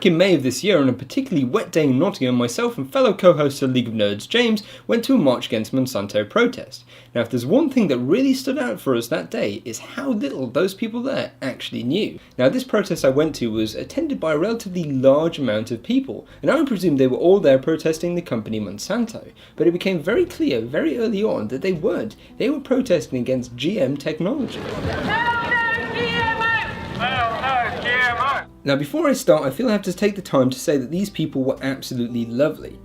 Back in May of this year, on a particularly wet day in Nottingham, myself and fellow co-host of League of Nerds, James, went to a march against Monsanto protest. Now, if there's one thing that really stood out for us that day, is how little those people there actually knew. Now, this protest I went to was attended by a relatively large amount of people, and I would presume they were all there protesting the company Monsanto, but it became very clear very early on that they weren't. They were protesting against GM technology. Now, before I start, I feel I have to take the time to say that these people were absolutely lovely.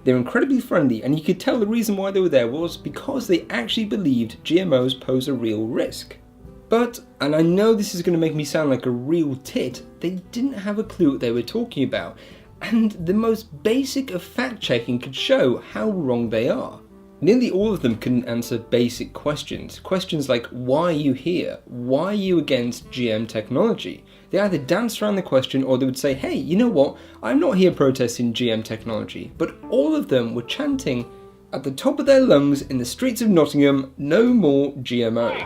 They're incredibly friendly, and you could tell the reason why they were there was because they actually believed GMOs pose a real risk. But, and I know this is going to make me sound like a real tit, they didn't have a clue what they were talking about, and the most basic of fact-checking could show how wrong they are. Nearly all of them couldn't answer basic questions. Questions like, why are you here? Why are you against GM technology? They either danced around the question or they would say, hey, you know what? I'm not here protesting GM technology. But all of them were chanting at the top of their lungs in the streets of Nottingham, no more GMO.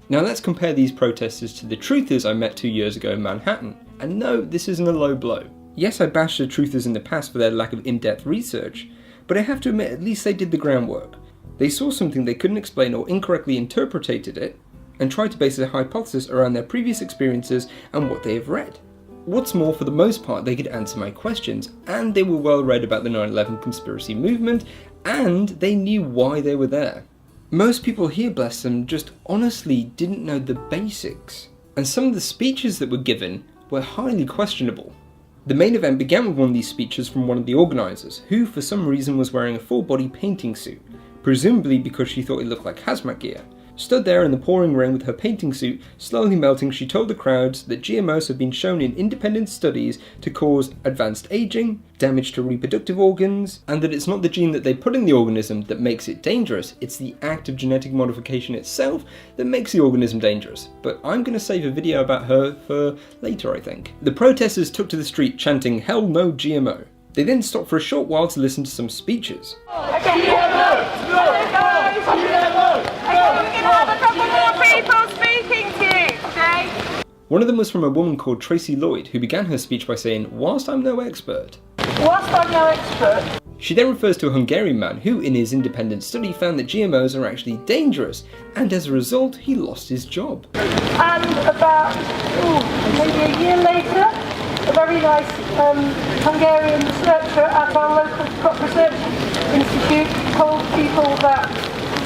Now let's compare these protesters to the truthers I met 2 years ago in Manhattan. And no, this isn't a low blow. Yes, I bashed the truthers in the past for their lack of in-depth research, but I have to admit at least they did the groundwork. They saw something they couldn't explain or incorrectly interpreted it, and tried to base their hypothesis around their previous experiences and what they have read. What's more, for the most part, they could answer my questions, and they were well read about the 9/11 conspiracy movement, and they knew why they were there. Most people here, bless them, just honestly didn't know the basics, and some of the speeches that were given were highly questionable. The main event began with one of these speeches from one of the organisers, who for some reason was wearing a full-body painting suit, presumably because she thought it looked like hazmat gear. Stood there in the pouring rain with her painting suit slowly melting, she told the crowds that GMOs have been shown in independent studies to cause advanced aging, damage to reproductive organs, and that it's not the gene that they put in the organism that makes it dangerous, it's the act of genetic modification itself that makes the organism dangerous. But I'm going to save a video about her for later, I think. The protesters took to the street chanting, "Hell no GMO." They then stopped for a short while to listen to some speeches. One of them was from a woman called Tracy Lloyd, who began her speech by saying, "Whilst I'm no expert." She then refers to a Hungarian man who, in his independent study, found that GMOs are actually dangerous, and as a result, he lost his job. And about, maybe a year later, a very nice Hungarian researcher at our local crop research institute told people that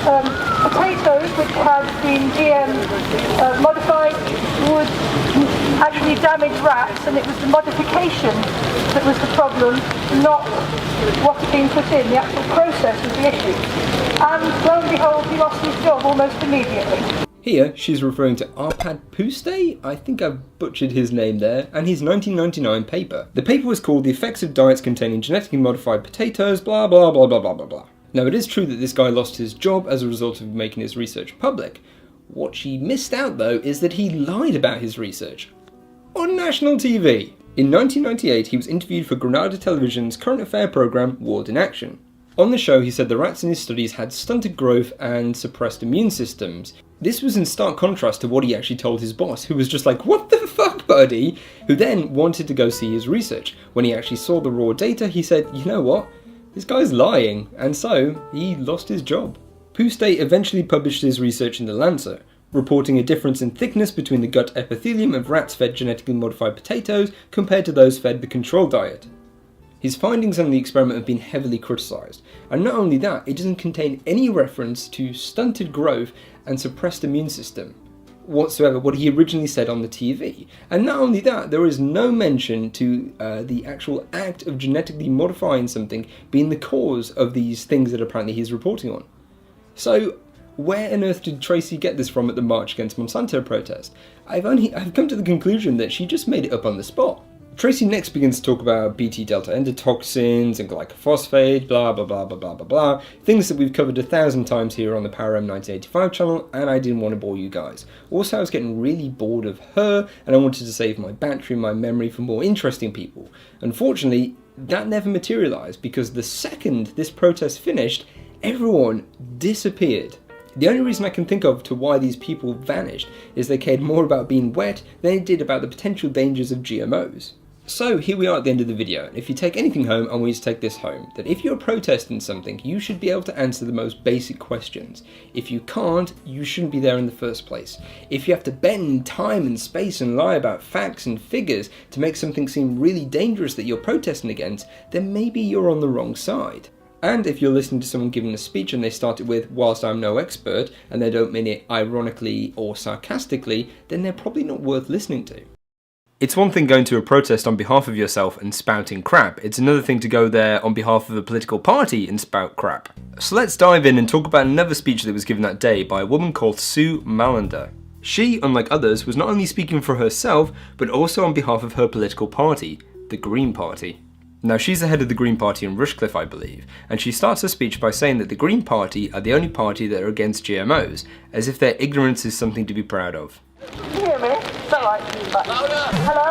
potatoes which had been GM modified would actually damage rats, and it was the modification that was the problem, not what had been put in. The actual process was the issue. And lo and behold, he lost his job almost immediately. Here, she's referring to Arpad Puste, I think I've butchered his name there, and his 1999 paper. The paper was called "The Effects of Diets Containing Genetically Modified Potatoes, blah blah blah blah blah blah blah." Now, it is true that this guy lost his job as a result of making his research public. What she missed out, though, is that he lied about his research on national TV. In 1998, he was interviewed for Granada Television's current affair programme, World in Action. On the show, he said the rats in his studies had stunted growth and suppressed immune systems. This was in stark contrast to what he actually told his boss, who was just like, "What the fuck, buddy?" Who then wanted to go see his research. When he actually saw the raw data, he said, "You know what? This guy's lying," and so he lost his job. Puste eventually published his research in The Lancet, reporting a difference in thickness between the gut epithelium of rats fed genetically modified potatoes compared to those fed the control diet. His findings on the experiment have been heavily criticised, and not only that, it doesn't contain any reference to stunted growth and suppressed immune system whatsoever, what he originally said on the TV. And not only that, there is no mention to the actual act of genetically modifying something being the cause of these things that apparently he's reporting on. So where on earth did Tracy get this from at the March Against Monsanto protest? I've come to the conclusion that she just made it up on the spot. Tracy next begins to talk about Bt delta endotoxins and glycophosphate, blah blah blah blah blah blah blah, things that we've covered 1,000 times here on the Power M 1985 channel, and I didn't want to bore you guys. Also, I was getting really bored of her, and I wanted to save my battery and my memory for more interesting people. Unfortunately, That never materialised because the second this protest finished, everyone disappeared. The only reason I can think of to why these people vanished is they cared more about being wet than they did about the potential dangers of GMOs. So here we are at the end of the video, and if you take anything home, I want you to take this home, that if you're protesting something, you should be able to answer the most basic questions. If you can't, you shouldn't be there in the first place. If you have to bend time and space and lie about facts and figures to make something seem really dangerous that you're protesting against, then maybe you're on the wrong side. And if you're listening to someone giving a speech and they start it with, "whilst I'm no expert," and they don't mean it ironically or sarcastically, then they're probably not worth listening to. It's one thing going to a protest on behalf of yourself and spouting crap, it's another thing to go there on behalf of a political party and spout crap. So let's dive in and talk about another speech that was given that day by a woman called Sue Malander. She, unlike others, was not only speaking for herself, but also on behalf of her political party, the Green Party. Now she's the head of the Green Party in Rushcliffe, I believe, and she starts her speech by saying that the Green Party are the only party that are against GMOs, as if their ignorance is something to be proud of. Can you hear me? Is that right? Hello?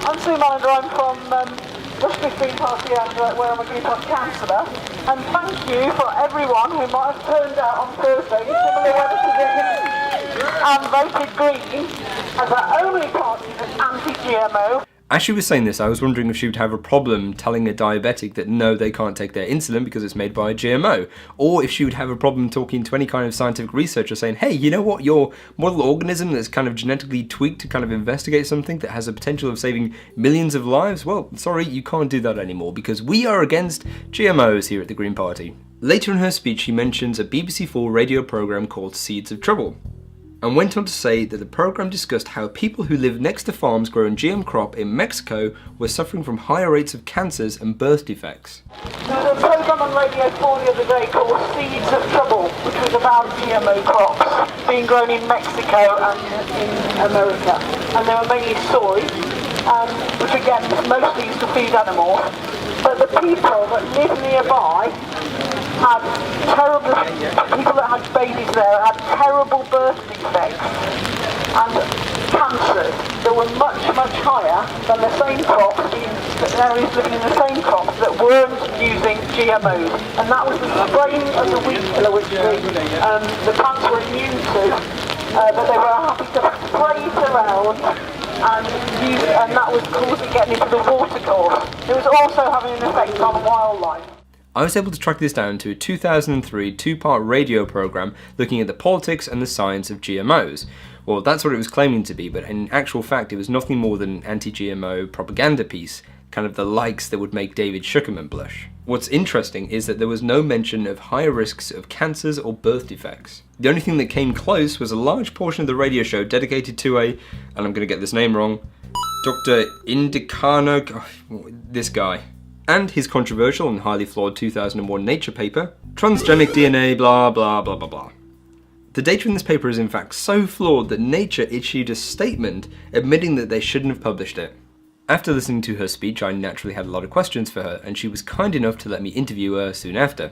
I'm Sue Malander. I'm from Rushcliffe Green Party and where I'm a Green Party councillor. And thank you for everyone who might have turned out on Thursday in similar weather conditions and voted Green as our only party that's anti-GMO. As she was saying this, I was wondering if she would have a problem telling a diabetic that no, they can't take their insulin because it's made by a GMO, or if she would have a problem talking to any kind of scientific researcher saying, hey, you know what, your model organism that's kind of genetically tweaked to kind of investigate something that has a potential of saving millions of lives? Well, sorry, you can't do that anymore because we are against GMOs here at the Green Party. Later in her speech, she mentions a BBC4 radio programme called Seeds of Trouble, and went on to say that the programme discussed how people who live next to farms growing GM crop in Mexico were suffering from higher rates of cancers and birth defects. There was a programme on Radio 4 the other day called Seeds of Trouble, which was about GMO crops being grown in Mexico and in America. And they were mainly soy, which again was mostly used to feed animals. But the people that live nearby had people that had babies there had terrible birth defects and cancers that were much, much higher than the same crops, areas living in the same crops that weren't using GMOs. And that was the strain of the wheat killer which the plants were immune to, but they were happy to spray it around and that was getting into the watercourse. It was also having an effect on wildlife. I was able to track this down to a 2003 two-part radio programme looking at the politics and the science of GMOs. Well, that's what it was claiming to be, but in actual fact it was nothing more than an anti-GMO propaganda piece, kind of the likes that would make David Shuckerman blush. What's interesting is that there was no mention of higher risks of cancers or birth defects. The only thing that came close was a large portion of the radio show dedicated to and I'm going to get this name wrong, Dr. Indicano, this guy, and his controversial and highly flawed 2001 Nature paper, Transgenic DNA blah blah blah blah blah. The data in this paper is in fact so flawed that Nature issued a statement admitting that they shouldn't have published it. After listening to her speech, I naturally had a lot of questions for her, and she was kind enough to let me interview her soon after.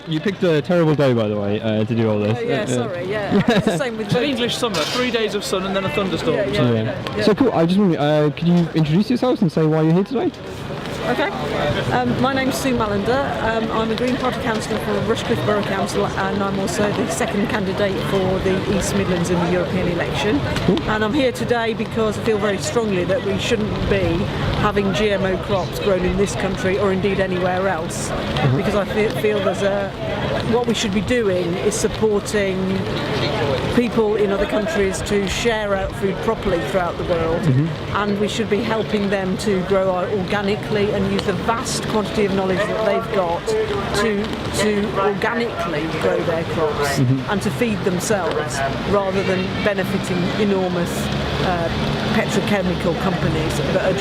You picked a terrible day, by the way, to do all this. It's the same with It's an English summer, 3 days of sun and then a thunderstorm. So cool, I just wonder, could you introduce yourselves and say why you're here today? Okay. My name's Sue Malander. I'm a Green Party councillor for Rushcliffe Borough Council, and I'm also the second candidate for the East Midlands in the European election. Cool. And I'm here today because I feel very strongly that we shouldn't be having GMO crops grown in this country or indeed anywhere else. Because I feel there's what we should be doing is supporting people in other countries to share out food properly throughout the world, and we should be helping them to grow organically and use the vast quantity of knowledge that they've got to organically grow their crops and to feed themselves rather than benefiting enormous petrochemical companies that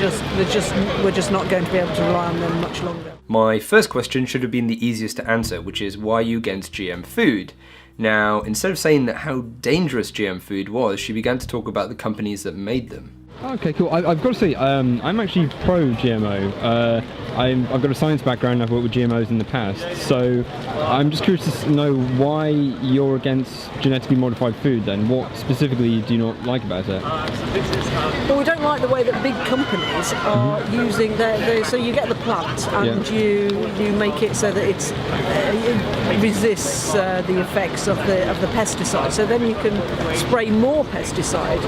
we're just not going to be able to rely on them much longer. My first question should have been the easiest to answer, which is why are you against GM food? Now, instead of saying that how dangerous GM food was, she began to talk about the companies that made them. Okay, cool. I've got to say, I'm actually pro GMO. I've got a science background. I've worked with GMOs in the past, so I'm just curious to know why you're against genetically modified food. Then, what specifically do you not like about it? Well, we don't like the way that big companies are using so you get the plant and you make it so that it resists the effects of the pesticide. So then you can spray more pesticide.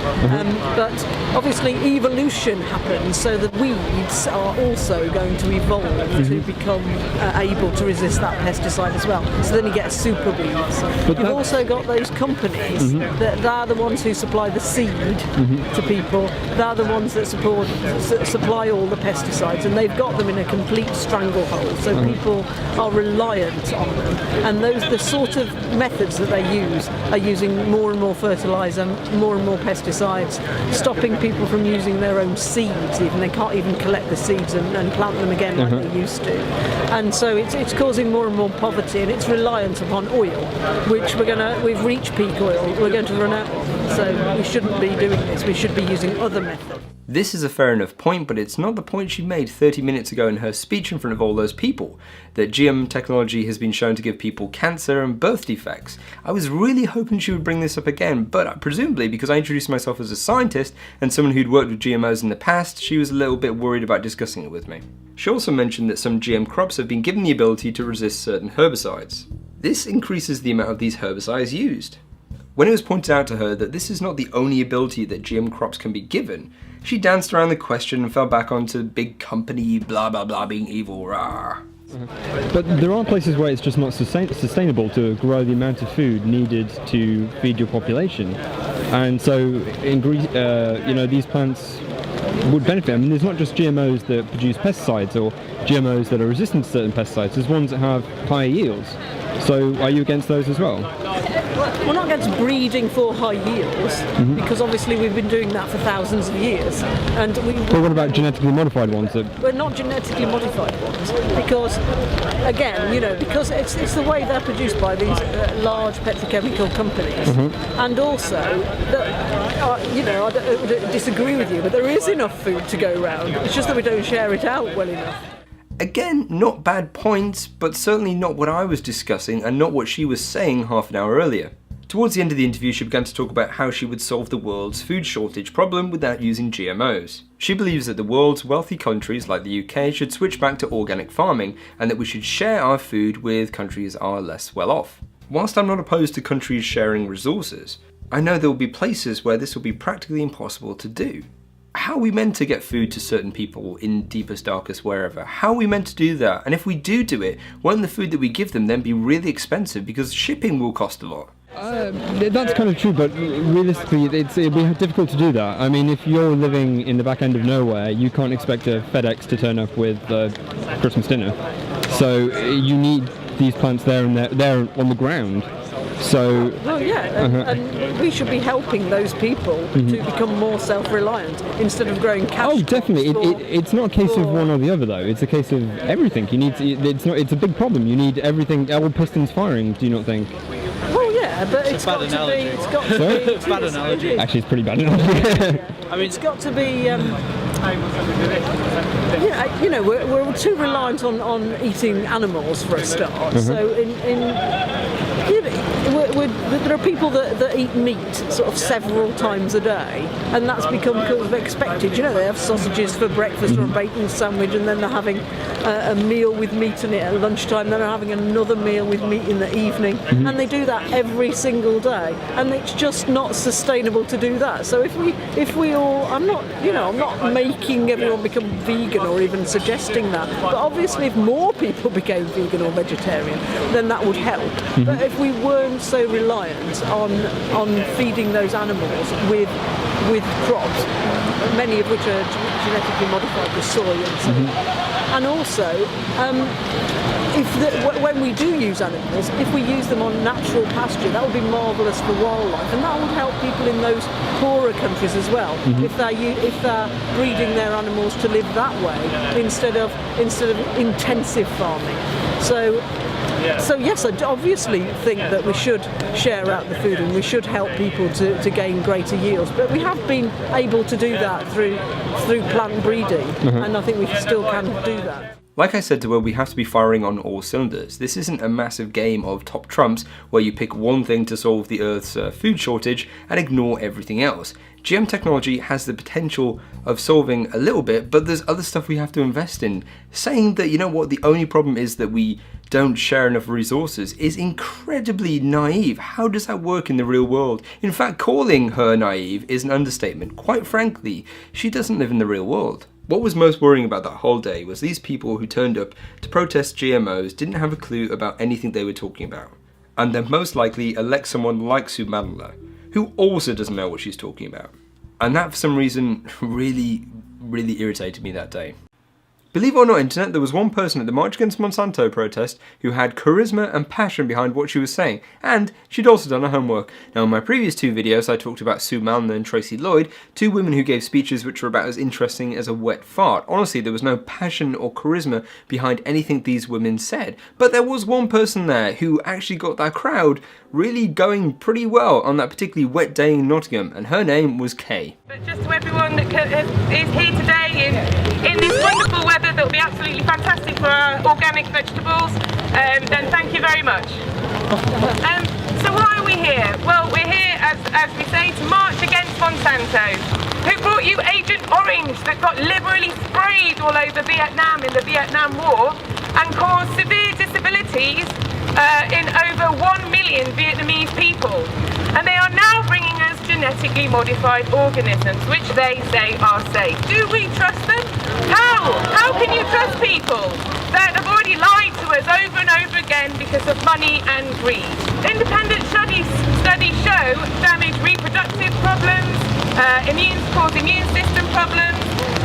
But obviously evolution happens, so the weeds are also going to evolve to become able to resist that pesticide as well. So then you get super weeds. But you've also got those companies that they're the ones who supply the seed to people. They're the ones that supply all the pesticides, and they've got them in a complete stranglehold. So people are reliant on them, and the sort of methods that they use are using more and more fertilizer, more and more pesticides, stopping people from using their own seeds. Even they can't even collect the seeds and plant them again like they used to. And so it's causing more and more poverty, and it's reliant upon oil, which we've reached peak oil. We're going to run out of. So we shouldn't be doing this. We should be using other methods. This is a fair enough point, but it's not the point she made 30 minutes ago in her speech in front of all those people, that GM technology has been shown to give people cancer and birth defects. I was really hoping she would bring this up again, but presumably because I introduced myself as a scientist and someone who'd worked with GMOs in the past, she was a little bit worried about discussing it with me. She also mentioned that some GM crops have been given the ability to resist certain herbicides. This increases the amount of these herbicides used. When it was pointed out to her that this is not the only ability that GM crops can be given, she danced around the question and fell back onto big company blah blah blah being evil, rah. But there are places where it's just not sustainable to grow the amount of food needed to feed your population, and so these plants would benefit. I mean, there's not just GMOs that produce pesticides or GMOs that are resistant to certain pesticides. There's ones that have higher yields. So are you against those as well? We're not against breeding for high yields, because obviously we've been doing that for thousands of years. And but what about genetically modified ones? We're not genetically modified ones, because, again, because it's the way they're produced by these large petrochemical companies. And also, I don't disagree with you, but there is enough food to go around. It's just that we don't share it out well enough. Again, not bad points, but certainly not what I was discussing and not what she was saying half an hour earlier. Towards the end of the interview, she began to talk about how she would solve the world's food shortage problem without using GMOs. She believes that the world's wealthy countries like the UK should switch back to organic farming, and that we should share our food with countries that are less well off. Whilst I'm not opposed to countries sharing resources, I know there will be places where this will be practically impossible to do. How are we meant to get food to certain people in deepest, darkest, wherever? How are we meant to do that? And if we do it, won't the food that we give them then be really expensive because shipping will cost a lot? That's kind of true, but realistically it'd be difficult to do that. I mean, if you're living in the back end of nowhere, you can't expect a FedEx to turn up with Christmas dinner. So you need these plants there and there on the ground. So, and we should be helping those people to become more self-reliant instead of growing cash. Oh, definitely. It's not a case of one or the other, though. It's a case of everything. You need. It's a big problem. You need everything. All pistons firing. Do you not think? Well, yeah, but it's got to be. It's got to be. It's bad analogy. Actually, it's pretty bad analogy. I mean, it's got to be. We're too reliant on eating animals for a start. So there are people that eat meat sort of several times a day, and that's become kind of expected. They have sausages for breakfast or a bacon sandwich, and then they're having a meal with meat in it at lunchtime, then they're having another meal with meat in the evening, and they do that every single day, and it's just not sustainable to do that. So if we all, I'm not making everyone become vegan or even suggesting that, but obviously if more people became vegan or vegetarian, then that would help. But if we weren't so reliant on feeding those animals with crops, many of which are genetically modified with soy and so on. And also, when we do use animals, if we use them on natural pasture, that would be marvellous for wildlife, and that would help people in those poorer countries as well. If they're breeding their animals to live that way instead of intensive farming. So So yes, I obviously think that we should share out the food and we should help people to gain greater yields. But we have been able to do that through plant breeding, and I think we still can do that. Like I said to her, we have to be firing on all cylinders. This isn't a massive game of top trumps where you pick one thing to solve the Earth's food shortage and ignore everything else. GM technology has the potential of solving a little bit, but there's other stuff we have to invest in. Saying that, you know what, the only problem is that we don't share enough resources is incredibly naive. How does that work in the real world? In fact, calling her naive is an understatement. Quite frankly, she doesn't live in the real world. What was most worrying about that whole day was these people who turned up to protest GMOs didn't have a clue about anything they were talking about. And then most likely elect someone like Sue Manuel, who also doesn't know what she's talking about. And that for some reason really irritated me that day. Believe it or not, internet, there was one person at the March Against Monsanto protest who had charisma and passion behind what she was saying, and she'd also done her homework. Now in my previous two videos I talked about Sue Manuel and Tracy Lloyd, two women who gave speeches which were about as interesting as a wet fart. Honestly, there was no passion or charisma behind anything these women said, but there was one person there who actually got that crowd really going pretty well on that particularly wet day in Nottingham, and her name was Kay. But just to everyone that is here today in this wonderful weather that will be absolutely fantastic for our organic vegetables, then thank you very much. So why are we here? Well, we're here, as we say, to march against Monsanto, who brought you Agent Orange that got liberally sprayed all over Vietnam in the Vietnam War and caused severe disabilities in over 1 million Vietnamese people. And they are now bringing us genetically modified organisms, which they say are safe. Do we trust them? How? How can you trust people that have already lied to us over and over again because of money and greed? Independent studies show damaged reproductive problems, cause immune system problems,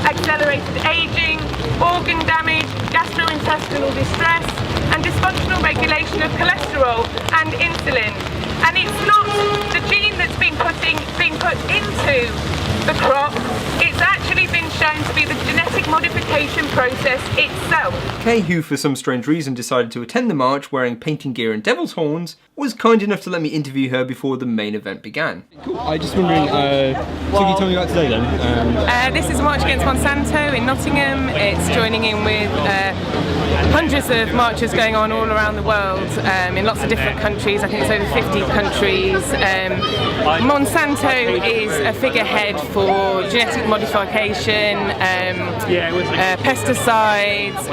accelerated aging, organ damage, gastrointestinal distress, and dysfunctional regulation of cholesterol and insulin. And it's not the gene that's being put into the crop, it's actually been shown to be the genetic modification process itself. Kay, who for some strange reason decided to attend the march wearing painting gear and devil's horns, was kind enough to let me interview her before the main event began. Cool. I just wondering, so can you tell me about today then? This is a march against Monsanto in Nottingham. It's joining in with hundreds of marches going on all around the world in lots of different countries. I think it's over 50 countries. Monsanto is a figurehead for genetic modification, pesticides,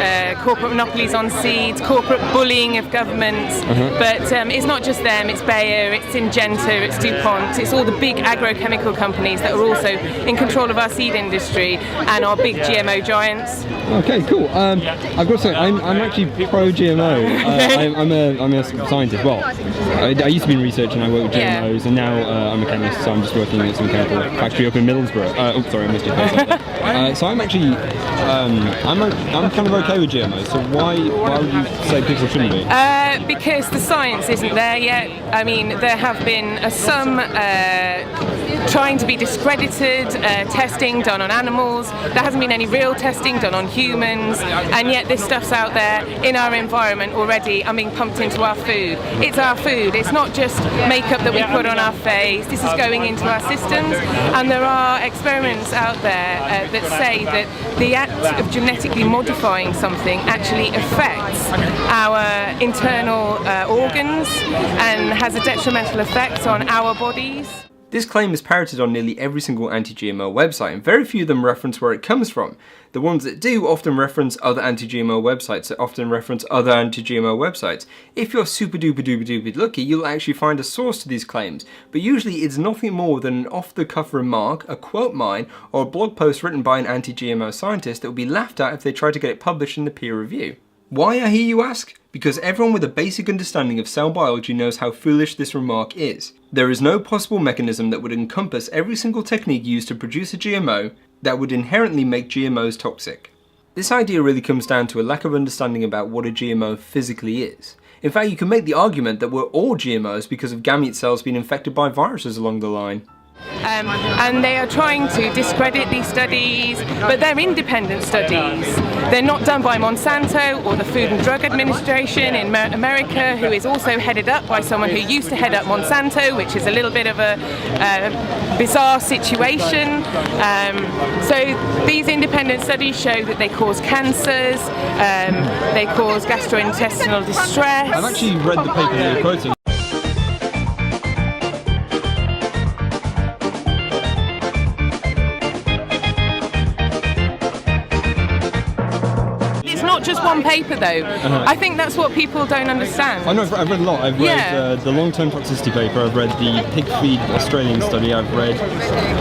corporate monopolies on seeds, corporate bullying of governments. But it's not just them, it's Bayer, it's Syngenta, it's DuPont, it's all the big agrochemical companies that are also in control of our seed industry and our big GMO giants. Okay, cool. I've got to say, I'm actually pro-GMO. I'm a scientist. Well, I used to be in research and I work with GMOs, and now I'm a chemist, so I'm just working at some chemical factory up in Middlesbrough. Sorry, I missed your face. So I'm actually, I'm kind of okay with GMOs. So why would you say people shouldn't be? Because the science isn't there yet. I mean, there have been some trying to be discredited testing done on animals. There hasn't been any real testing done on humans, and yet this stuff's out there in our environment already and being pumped into our food. It's our food. It's not just makeup that we put on our face. This is going into our systems, and there are experiments out there that say that the act of genetically modifying something actually affects our internal organs and has a detrimental effect on our bodies. This claim is parroted on nearly every single anti-GMO website, and very few of them reference where it comes from. The ones that do often reference other anti-GMO websites that often reference other anti-GMO websites. If you're super duper lucky, you'll actually find a source to these claims, but usually it's nothing more than an off-the-cuff remark, a quote mine, or a blog post written by an anti-GMO scientist that will be laughed at if they try to get it published in the peer review. Why, I hear you ask? Because everyone with a basic understanding of cell biology knows how foolish this remark is. There is no possible mechanism that would encompass every single technique used to produce a GMO that would inherently make GMOs toxic. This idea really comes down to a lack of understanding about what a GMO physically is. In fact, you can make the argument that we're all GMOs because of gamete cells being infected by viruses along the line. And they are trying to discredit these studies, but they're independent studies. They're not done by Monsanto or the Food and Drug Administration in America, who is also headed up by someone who used to head up Monsanto, which is a little bit of a bizarre situation. So these independent studies show that they cause cancers, they cause gastrointestinal distress. I've actually read the paper that you're quoting. Not just one paper though. I think that's what people don't understand. I know, I've read a lot. I've read the long-term toxicity paper, I've read the pig feed Australian study, I've read...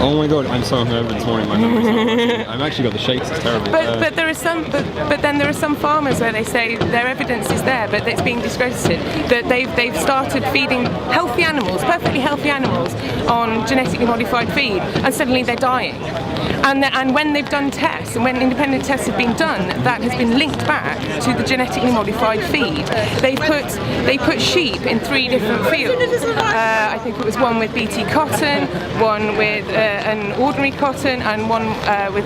Oh my god, I'm so hungover this morning, my memory's I've actually got the shakes, it's terrible. But there are some, but then there are some farmers where they say their evidence is there, but it's being discredited. That they've started feeding healthy animals, perfectly healthy animals, on genetically modified feed, and suddenly they're dying. And when they've done tests, and when independent tests have been done, that has been linked back to the genetically modified feed. They put sheep in 3 different fields. I think it was one with BT cotton, one with an ordinary cotton, and one with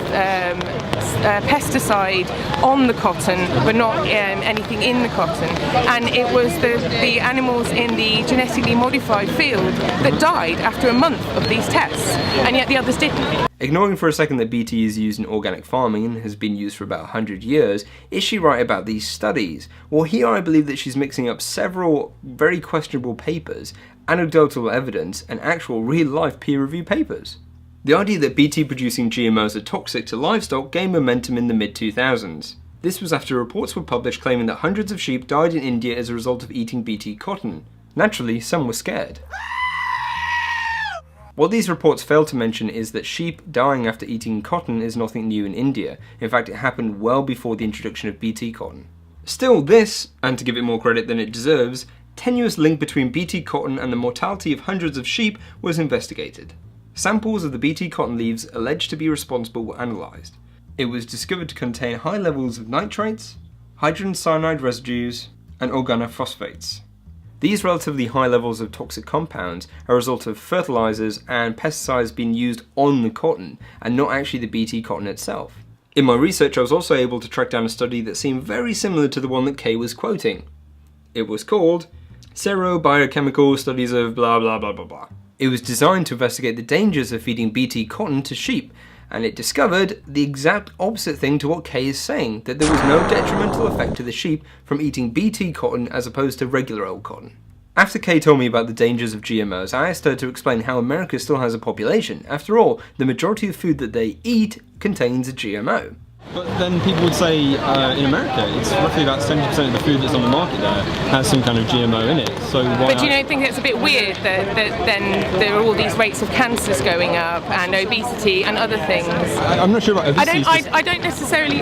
pesticide on the cotton, but not anything in the cotton. And it was the animals in the genetically modified field that died after a month of these tests, and yet the others didn't. Ignoring for a second that BT is used in organic farming and has been used for about 100 years, is she right about these studies? Well, here I believe that she's mixing up several very questionable papers, anecdotal evidence, and actual real-life peer-reviewed papers. The idea that BT producing GMOs are toxic to livestock gained momentum in the mid-2000s. This was after reports were published claiming that hundreds of sheep died in India as a result of eating BT cotton. Naturally, some were scared. What these reports fail to mention is that sheep dying after eating cotton is nothing new in India. In fact, it happened well before the introduction of BT cotton. Still, this, and to give it more credit than it deserves, tenuous link between BT cotton and the mortality of hundreds of sheep was investigated. Samples of the BT cotton leaves alleged to be responsible were analysed. It was discovered to contain high levels of nitrates, hydrogen cyanide residues, and organophosphates. These relatively high levels of toxic compounds are a result of fertilisers and pesticides being used on the cotton, and not actually the BT cotton itself. In my research, I was also able to track down a study that seemed very similar to the one that Kay was quoting. It was called Serobiochemical Studies of blah blah blah blah blah. It was designed to investigate the dangers of feeding BT cotton to sheep, and it discovered the exact opposite thing to what Kay is saying, that there was no detrimental effect to the sheep from eating BT cotton as opposed to regular old cotton. After Kay told me about the dangers of GMOs, I asked her to explain how America still has a population. After all, the majority of food that they eat contains a GMO. But then people would say in America, it's roughly about 70% of the food that's on the market there has some kind of GMO in it. So why? But do you think it's a bit weird that then there are all these rates of cancers going up and obesity and other things? I'm not sure about obesity.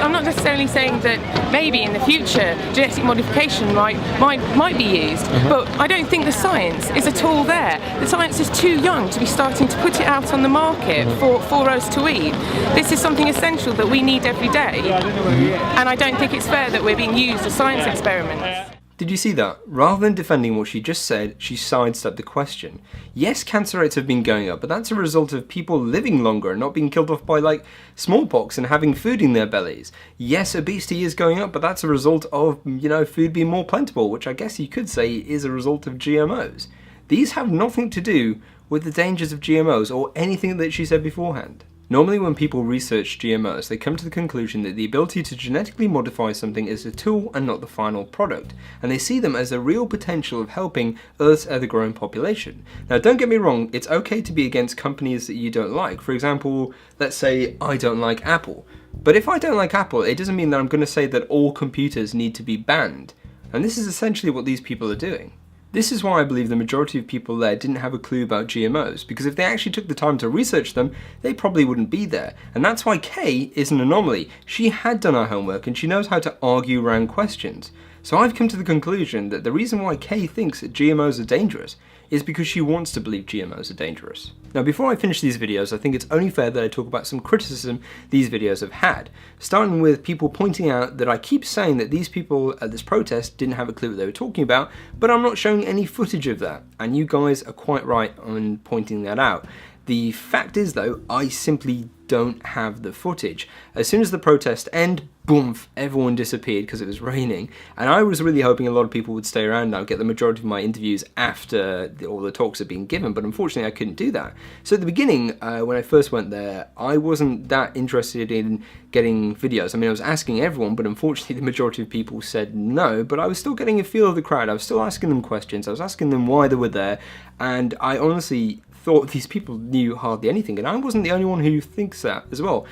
I'm not necessarily saying that maybe in the future genetic modification might be used, but I don't think the science is at all there. The science is too young to be starting to put it out on the market for us to eat. This is something essential that we need every day. And I don't think it's fair that we're being used as science experiments. Did you see that? Rather than defending what she just said, she sidestepped the question. Yes, cancer rates have been going up, but that's a result of people living longer and not being killed off by, like, smallpox and having food in their bellies. Yes, obesity is going up, but that's a result of, food being more plentiful, which I guess you could say is a result of GMOs. These have nothing to do with the dangers of GMOs or anything that she said beforehand. Normally when people research GMOs, they come to the conclusion that the ability to genetically modify something is a tool and not the final product, and they see them as a real potential of helping Earth's ever-growing population. Now don't get me wrong, it's okay to be against companies that you don't like. For example, let's say I don't like Apple. But if I don't like Apple, it doesn't mean that I'm going to say that all computers need to be banned. And this is essentially what these people are doing. This is why I believe the majority of people there didn't have a clue about GMOs, because if they actually took the time to research them, they probably wouldn't be there. And that's why Kay is an anomaly. She had done her homework and she knows how to argue around questions. So I've come to the conclusion that the reason why Kay thinks that GMOs are dangerous is because she wants to believe GMOs are dangerous. Now before I finish these videos, I think it's only fair that I talk about some criticism these videos have had, starting with people pointing out that I keep saying that these people at this protest didn't have a clue what they were talking about, but I'm not showing any footage of that, and you guys are quite right on pointing that out. The fact is, though, I simply don't have the footage. As soon as the protest ended, boom, everyone disappeared because it was raining. And I was really hoping a lot of people would stay around now, get the majority of my interviews after all the talks had been given, but unfortunately I couldn't do that. So at the beginning, when I first went there, I wasn't that interested in getting videos. I mean, I was asking everyone, but unfortunately the majority of people said no, but I was still getting a feel of the crowd. I was still asking them questions. I was asking them why they were there, and I honestly thought these people knew hardly anything, and I wasn't the only one who thinks that as well.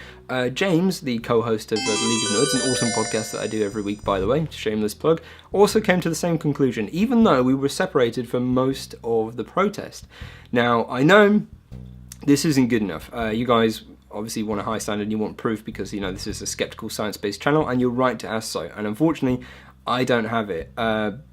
James, the co-host of the League of Nerds, an awesome podcast that I do every week, by the way, shameless plug, also came to the same conclusion, even though we were separated for most of the protest. Now, I know this isn't good enough. You guys obviously want a high standard and you want proof because, you know, this is a skeptical science-based channel, and you're right to ask so, and unfortunately, I don't have it.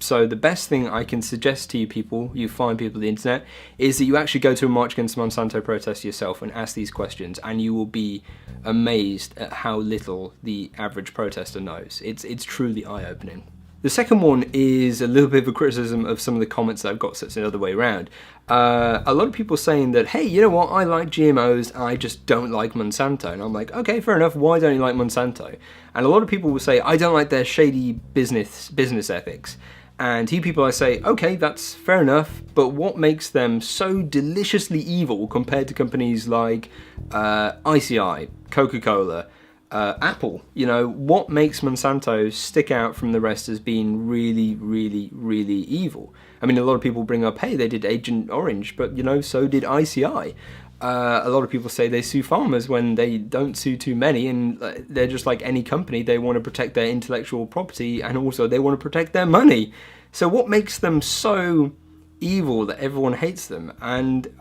So the best thing I can suggest to you people, you fine people on the internet, is that you actually go to a March Against Monsanto protest yourself and ask these questions, and you will be amazed at how little the average protester knows. It's truly eye-opening. The second one is a little bit of a criticism of some of the comments that I've got, so it's the other way around. A lot of people saying that, hey, you know what, I like GMOs, I just don't like Monsanto. And I'm like, okay, fair enough, why don't you like Monsanto? And a lot of people will say, I don't like their shady business ethics. And to you people I say, okay, that's fair enough, but what makes them so deliciously evil compared to companies like ICI, Coca-Cola, Apple? You know, what makes Monsanto stick out from the rest as being really, really, really evil? I mean, a lot of people bring up, hey, they did Agent Orange, but, you know, so did ICI. A lot of people say they sue farmers when they don't sue too many, and they're just like any company. They want to protect their intellectual property, and also they want to protect their money. So what makes them so evil that everyone hates them? And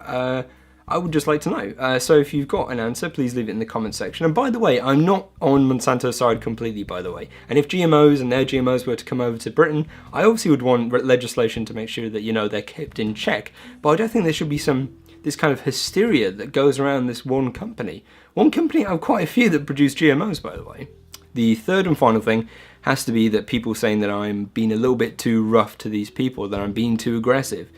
I would just like to know. So if you've got an answer, please leave it in the comment section. And by the way, I'm not on Monsanto's side completely, by the way. And if GMOs and their GMOs were to come over to Britain, I obviously would want legislation to make sure that, you know, they're kept in check. But I don't think there should be this kind of hysteria that goes around this one company. One company out of quite a few that produce GMOs, by the way. The third and final thing has to be that people saying that I'm being a little bit too rough to these people, that I'm being too aggressive.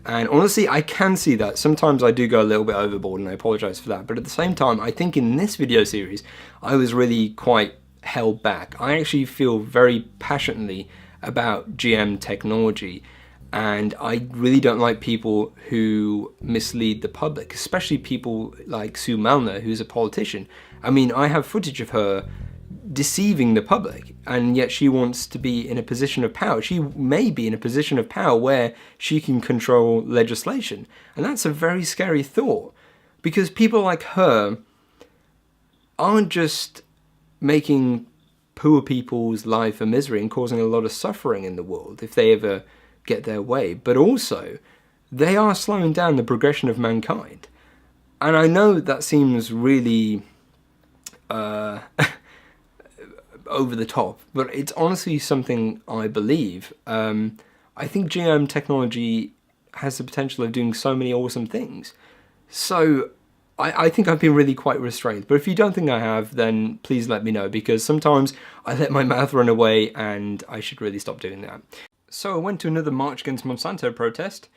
And honestly, I can see that. Sometimes I do go a little bit overboard, and I apologise for that. But at the same time, I think in this video series, I was really quite held back. I actually feel very passionately about GM technology, and I really don't like people who mislead the public, especially people like Sue Malner, who's a politician. I mean, I have footage of her deceiving the public, and yet she wants to be in a position of power. She may be in a position of power where she can control legislation, and that's a very scary thought, because people like her aren't just making poor people's life a misery and causing a lot of suffering in the world if they ever get their way, but also they are slowing down the progression of mankind. And I know that seems really over the top, but it's honestly something I believe. I think GM technology has the potential of doing so many awesome things. So I think I've been really quite restrained. But if you don't think I have, then please let me know, because sometimes I let my mouth run away and I should really stop doing that. So I went to another March Against Monsanto protest,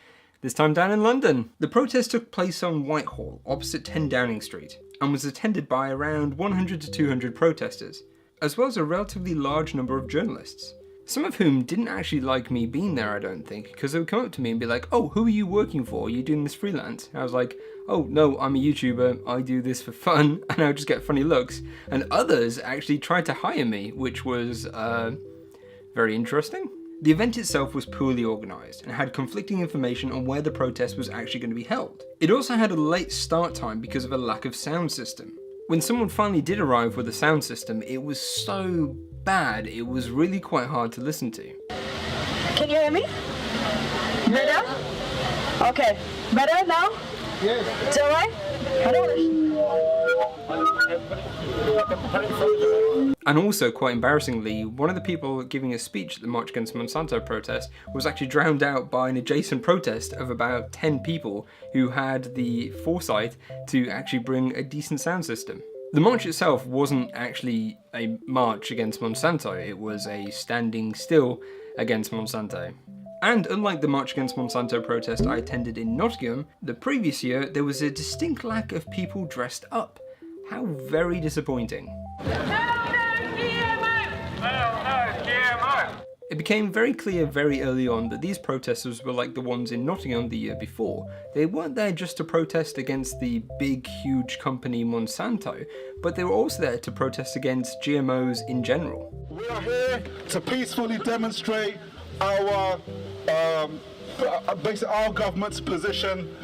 this time down in London. The protest took place on Whitehall, opposite 10 Downing Street, and was attended by around 100 to 200 protesters, as well as a relatively large number of journalists. Some of whom didn't actually like me being there, I don't think, because they would come up to me and be like, oh, who are you working for? Are you doing this freelance? And I was like, oh, no, I'm a YouTuber, I do this for fun, and I would just get funny looks. And others actually tried to hire me, which was very interesting. The event itself was poorly organised and had conflicting information on where the protest was actually going to be held. It also had a late start time because of a lack of sound system. When someone finally did arrive with a sound system, it was so bad, it was really quite hard to listen to. Can you hear me? Better? Okay. Better now? Yes. Is that right? And also, quite embarrassingly, one of the people giving a speech at the March Against Monsanto protest was actually drowned out by an adjacent protest of about 10 people who had the foresight to actually bring a decent sound system. The march itself wasn't actually a march against Monsanto, it was a standing still against Monsanto. And unlike the March Against Monsanto protest I attended in Nottingham the previous year, there was a distinct lack of people dressed up. How very disappointing. It became very clear very early on that these protesters were like the ones in Nottingham the year before. They weren't there just to protest against the big, huge company Monsanto, but they were also there to protest against GMOs in general. We are here to peacefully demonstrate our basically our government's position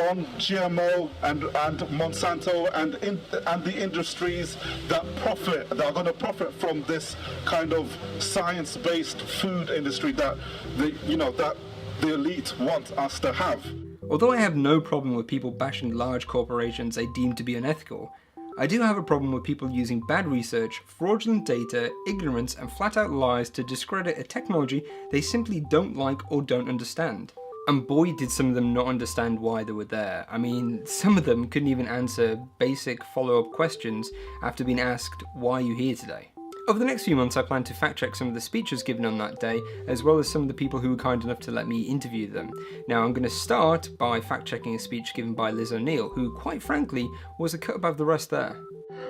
on GMO and Monsanto and the industries that are going to profit from this kind of science-based food industry that the elite want us to have. Although I have no problem with people bashing large corporations they deem to be unethical, I do have a problem with people using bad research, fraudulent data, ignorance and flat-out lies to discredit a technology they simply don't like or don't understand. And boy did some of them not understand why they were there. I mean, some of them couldn't even answer basic follow-up questions after being asked, why are you here today? Over the next few months I plan to fact check some of the speeches given on that day, as well as some of the people who were kind enough to let me interview them. Now I'm going to start by fact checking a speech given by Liz O'Neill, who quite frankly was a cut above the rest there.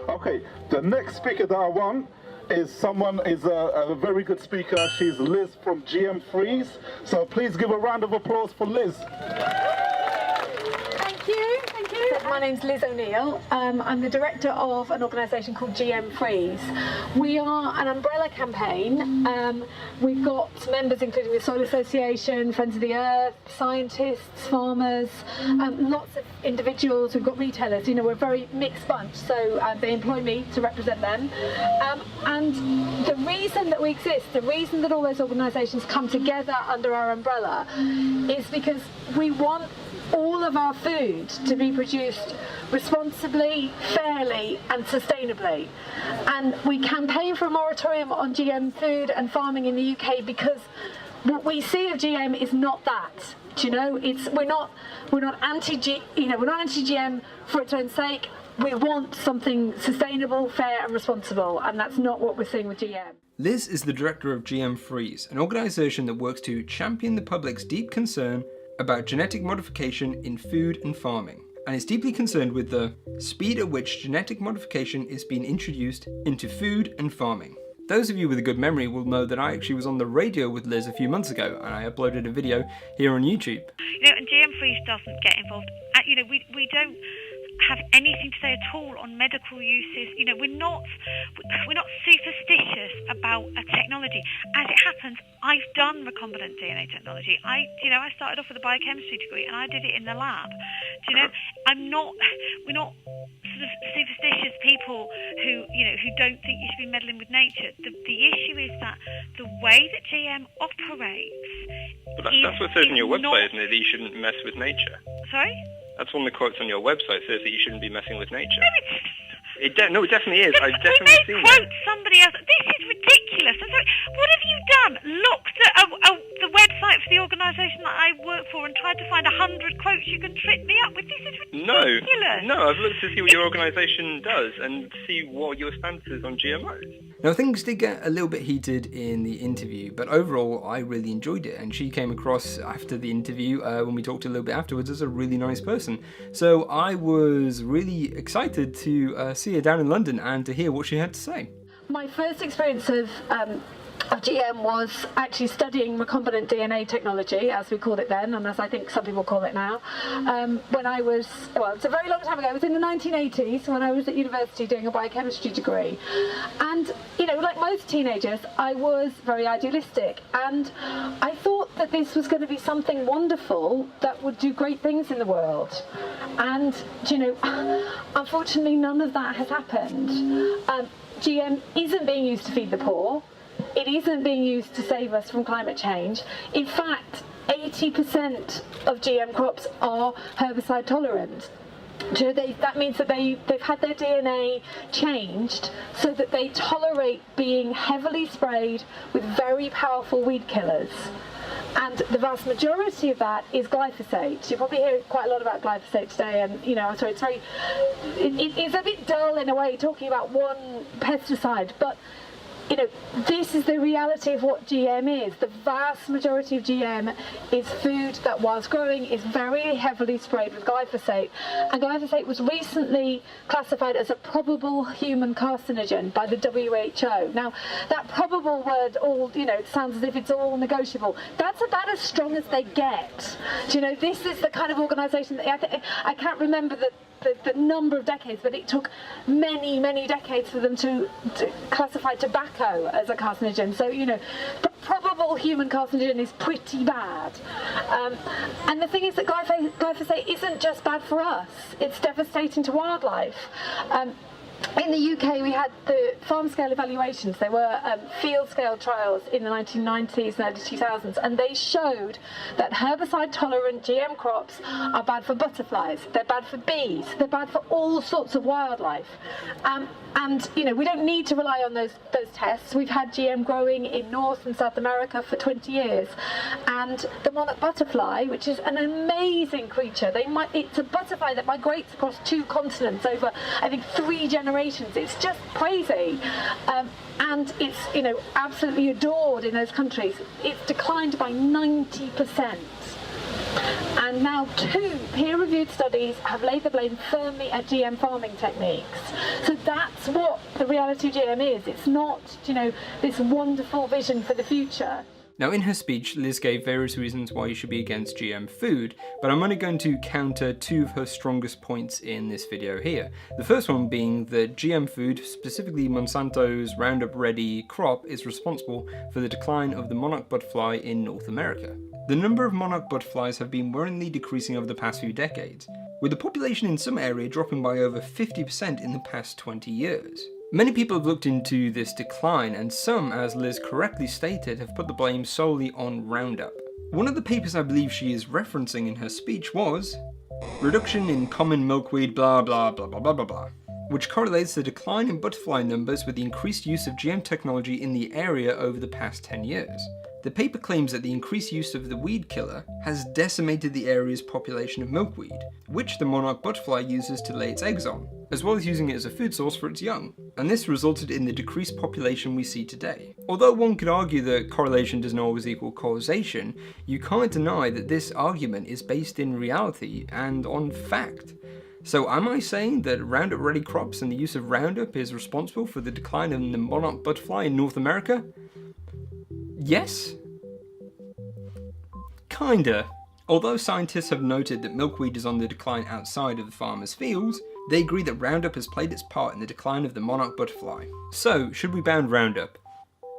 Okay, the next speaker that I want is a very good speaker. She's Liz from GM Freeze. So please give a round of applause for Liz. Thank you. My name's Liz O'Neill. I'm the director of an organisation called GM Freeze. We are an umbrella campaign. We've got members including the Soil Association, Friends of the Earth, scientists, farmers, lots of individuals. We've got retailers. We're a very mixed bunch, so they employ me to represent them. And the reason that we exist, the reason that all those organisations come together under our umbrella is because we want all of our food to be produced responsibly, fairly and sustainably. And we campaign for a moratorium on GM food and farming in the UK because what we see of GM is not that. We're not anti-GM for its own sake. We want something sustainable, fair and responsible, and that's not what we're seeing with GM. Liz is the director of GM Freeze, an organisation that works to champion the public's deep concern about genetic modification in food and farming, and is deeply concerned with the speed at which genetic modification is being introduced into food and farming. Those of you with a good memory will know that I actually was on the radio with Liz a few months ago, and I uploaded a video here on YouTube. And GM Freeze doesn't get involved. We don't have anything to say at all on medical uses. We're not superstitious about a technology. As it happens, I've done recombinant DNA technology. I started off with a biochemistry degree and I did it in the lab. We're not sort of superstitious people who don't think you should be meddling with nature. The issue is that the way that GM operates. But that's what it says on your website, isn't it? That you shouldn't mess with nature. Sorry? That's one of the quotes on your website, says that you shouldn't be messing with nature. No, it definitely is. I've definitely seen it. Quote somebody else. This is ridiculous. What have you done? Looked at the website for the organisation that I work for and tried to find 100 quotes you can trip me up with? This is ridiculous. No, I've looked to see what your organisation does and see what your stance is on GMOs. Now things did get a little bit heated in the interview, but overall I really enjoyed it, and she came across after the interview, when we talked a little bit afterwards, as a really nice person. So I was really excited to see her down in London and to hear what she had to say. My first experience of GM was actually studying recombinant DNA technology, as we called it then, and as I think some people call it now. When I was, it's a very long time ago, it was in the 1980s when I was at university doing a biochemistry degree. And, like most teenagers, I was very idealistic, and I thought that this was going to be something wonderful that would do great things in the world. And, unfortunately none of that has happened. GM isn't being used to feed the poor. It isn't being used to save us from climate change. In fact, 80% of GM crops are herbicide tolerant. That means that they've had their DNA changed so that they tolerate being heavily sprayed with very powerful weed killers. And the vast majority of that is glyphosate. You probably hear quite a lot about glyphosate today, and so it's a bit dull in a way talking about one pesticide, but you know, this is the reality of what GM is. The vast majority of GM is food that, whilst growing, is very heavily sprayed with glyphosate. And glyphosate was recently classified as a probable human carcinogen by the WHO. Now, that probable word, it sounds as if it's all negotiable. That's about as strong as they get. Do you know, this is the kind of organisation that I can't remember the number of decades, but it took many, many decades for them to classify tobacco as a carcinogen. So, you know, probable human carcinogen is pretty bad. And the thing is that glyphosate isn't just bad for us, it's devastating to wildlife. In the UK, we had the farm-scale evaluations. There were field-scale trials in the 1990s and early 2000s, and they showed that herbicide-tolerant GM crops are bad for butterflies, they're bad for bees, they're bad for all sorts of wildlife. And, you know, we don't need to rely on those tests. We've had GM growing in North and South America for 20 years. And the monarch butterfly, which is an amazing creature, it's a butterfly that migrates across 2 continents over, I think, 3 generations. It's just crazy. And it's, you know, absolutely adored in those countries. It's declined by 90%. And now 2 peer-reviewed studies have laid the blame firmly at GM farming techniques. So that's what the reality of GM is. It's not, you know, this wonderful vision for the future. Now, in her speech, Liz gave various reasons why you should be against GM food, but I'm only going to counter 2 of her strongest points in this video here. The first one being that GM food, specifically Monsanto's Roundup Ready crop, is responsible for the decline of the monarch butterfly in North America. The number of monarch butterflies have been worryingly decreasing over the past few decades, with the population in some area dropping by over 50% in the past 20 years. Many people have looked into this decline, and some, as Liz correctly stated, have put the blame solely on Roundup. One of the papers I believe she is referencing in her speech was Reduction in Common Milkweed blah blah blah blah blah blah blah, which correlates the decline in butterfly numbers with the increased use of GM technology in the area over the past 10 years. The paper claims that the increased use of the weed killer has decimated the area's population of milkweed, which the monarch butterfly uses to lay its eggs on, as well as using it as a food source for its young, and this resulted in the decreased population we see today. Although one could argue that correlation doesn't always equal causation, you can't deny that this argument is based in reality and on fact. So am I saying that Roundup Ready crops and the use of Roundup is responsible for the decline of the monarch butterfly in North America? Yes? Kinda. Although scientists have noted that milkweed is on the decline outside of the farmers' fields, they agree that Roundup has played its part in the decline of the monarch butterfly. So, should we ban Roundup?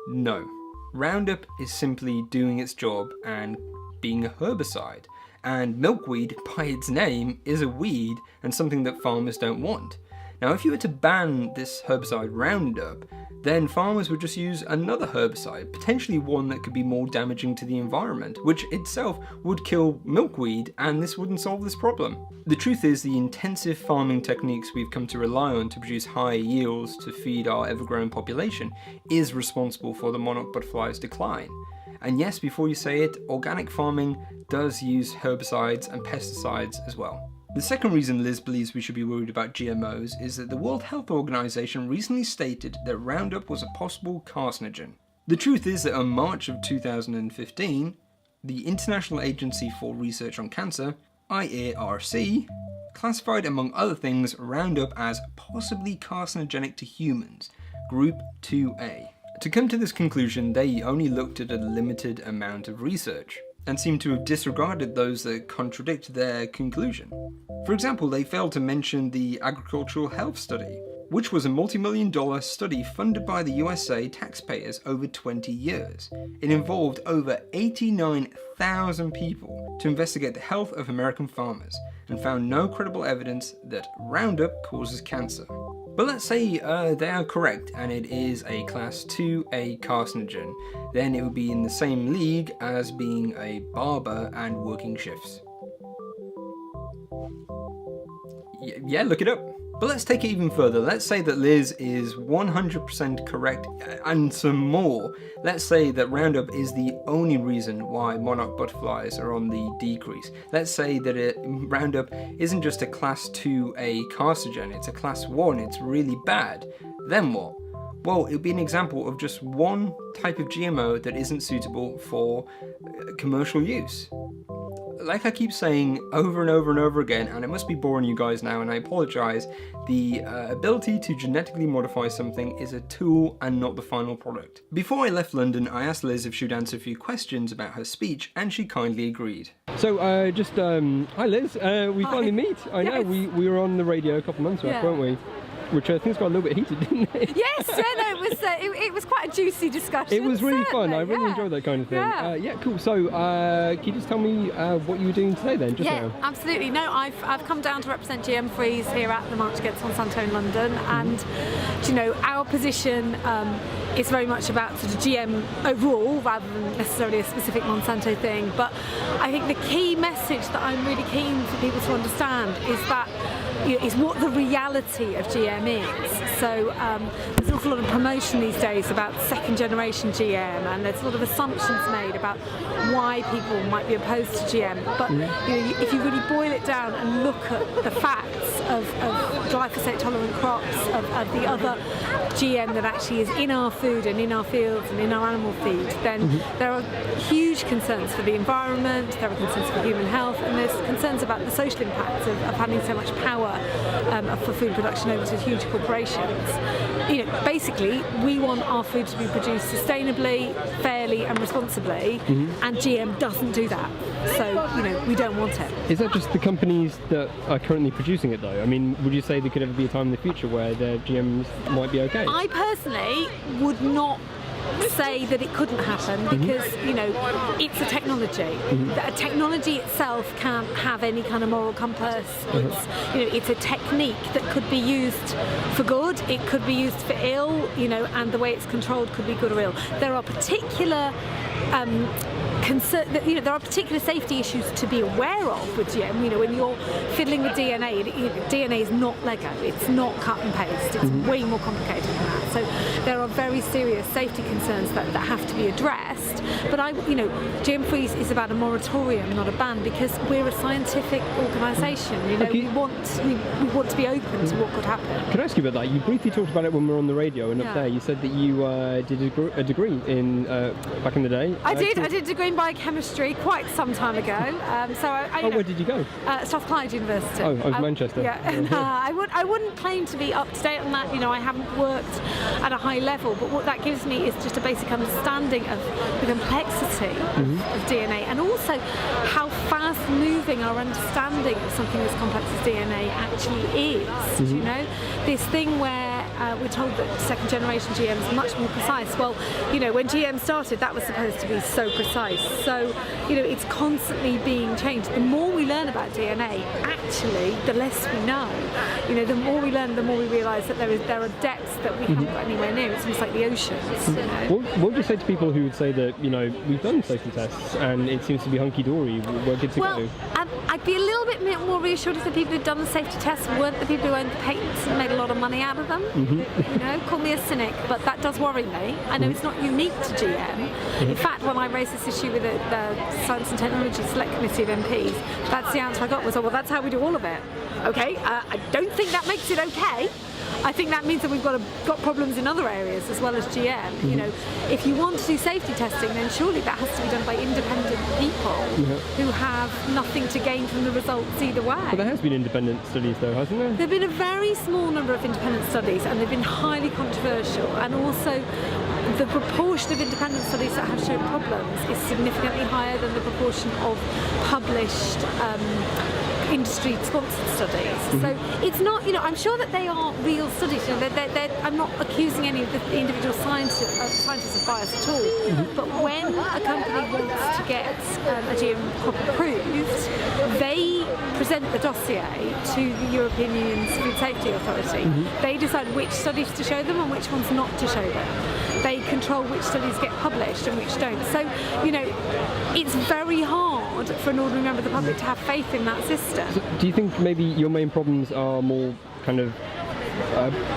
No. Roundup is simply doing its job and being a herbicide, and milkweed, by its name, is a weed and something that farmers don't want. Now, if you were to ban this herbicide Roundup, then farmers would just use another herbicide, potentially one that could be more damaging to the environment, which itself would kill milkweed, and this wouldn't solve this problem. The truth is, the intensive farming techniques we've come to rely on to produce high yields to feed our ever-growing population is responsible for the monarch butterfly's decline. And yes, before you say it, organic farming does use herbicides and pesticides as well. The second reason Liz believes we should be worried about GMOs is that the World Health Organization recently stated that Roundup was a possible carcinogen. The truth is that in March of 2015, the International Agency for Research on Cancer, IARC, classified among other things Roundup as possibly carcinogenic to humans, Group 2A. To come to this conclusion, they only looked at a limited amount of research, and seem to have disregarded those that contradict their conclusion. For example, they failed to mention the Agricultural Health Study, which was a multi-million-dollar study funded by the USA taxpayers over 20 years. It involved over 89,000 people to investigate the health of American farmers, and found no credible evidence that Roundup causes cancer. But let's say they are correct and it is a class 2A carcinogen, then it would be in the same league as being a barber and working shifts. Yeah, look it up. But let's take it even further. Let's say that Liz is 100% correct and some more. Let's say that Roundup is the only reason why monarch butterflies are on the decrease. Let's say that Roundup isn't just a class 2A carcinogen, it's a class 1, it's really bad. Then what? Well, it would be an example of just one type of GMO that isn't suitable for commercial use. Like I keep saying over and over and over again, and it must be boring you guys now, and I apologise, the ability to genetically modify something is a tool and not the final product. Before I left London, I asked Liz if she'd answer a few questions about her speech, and she kindly agreed. So, hi Liz, we finally meet. I know, we were on the radio a couple of months back, weren't we? Which I think's got a little bit heated, didn't it? Yes, it was quite a juicy discussion. It was really fun. I really yeah. enjoyed that kind of thing. Yeah, Cool. So, can you just tell me what you were doing today then, just now? Yeah, absolutely. No, I've come down to represent GM-Frees here at the March Against Monsanto in London, and you know, our position is very much about sort of GM overall rather than necessarily a specific Monsanto thing. But I think the key message that I'm really keen for people to understand is that is what the reality of GM is. So there's an awful lot of promotion these days about second generation GM, and there's a lot of assumptions made about why people might be opposed to GM. But you know, if you really boil it down and look at the facts of glyphosate tolerant crops, of the other GM that actually is in our food and in our fields and in our animal feed, then there are huge concerns for the environment, there are concerns for human health, and there's concerns about the social impacts of handing so much power for food production over to huge corporations. You know, basically, we want our food to be produced sustainably, fairly, and responsibly, and GM doesn't do that. So, you know, we don't want it. Is that just the companies that are currently producing it, though? I mean, would you say there could ever be a time in the future where their GMs might be okay? I personally would not say that it couldn't happen, because you know, it's a technology. A technology itself can't have any kind of moral compass. It's, you know, it's a technique that could be used for good, it could be used for ill, you know, and the way it's controlled could be good or ill. There are particular there are particular safety issues to be aware of with GM. You know, when you're fiddling with DNA, DNA is not Lego, it's not cut and paste, it's way more complicated than that. So there are very serious safety concerns that have to be addressed. But GM-Frees is about a moratorium, not a ban, because we're a scientific organisation. You know, we want to be open to what could happen. Can I ask you about that? You briefly talked about it when we were on the radio, and up there you said that you did a degree in back in the day. I did a degree in biochemistry quite some time ago. Where did you go? Strathclyde Clyde University. Oh, Manchester. Yeah, I wouldn't claim to be up to date on that. You know, I haven't worked at a high level, but what that gives me is just a basic understanding of the complexity of DNA, and also how fast-moving our understanding of something as complex as DNA actually is. You know, this thing where we're told that second-generation GM is much more precise. Well, you know, when GM started, that was supposed to be so precise. So, you know, it's constantly being changed. The more we learn about DNA, actually, the less we know. You know, the more we learn, the more we realise that there are depths that we haven't got anywhere near. It's almost like the oceans. You know? What would you say to people who would say that, you know, we've done safety tests and it seems to be hunky-dory, we're good to go? I'd be a little bit more reassured if the people who'd done the safety tests weren't the people who owned the patents and made a lot of money out of them. You know, call me a cynic, but that does worry me. I know it's not unique to GM. In fact, when I raised this issue with the Science and Technology Select Committee of MPs, that's the answer I got was, oh, well, that's how we do all of it. Okay, I don't think that makes it okay. I think that means that we've got problems in other areas as well as GM. You know, if you want to do safety testing, then surely that has to be done by independent people who have nothing to gain from the results either way. But there has been independent studies though, hasn't there? There have been a very small number of independent studies, and they've been highly controversial, and also the proportion of independent studies that have shown problems is significantly higher than the proportion of published industry-sponsored studies. So it's not, you know, I'm sure that they are real studies. You know, I'm not accusing any of the individual scientists of bias at all. But when a company wants to get a GM crop approved, they present the dossier to the European Union's Food Safety Authority. They decide which studies to show them and which ones not to show them. They control which studies get published and which don't. So, you know, it's very hard for an ordinary member of the public to have faith in that system. So do you think maybe your main problems are more kind of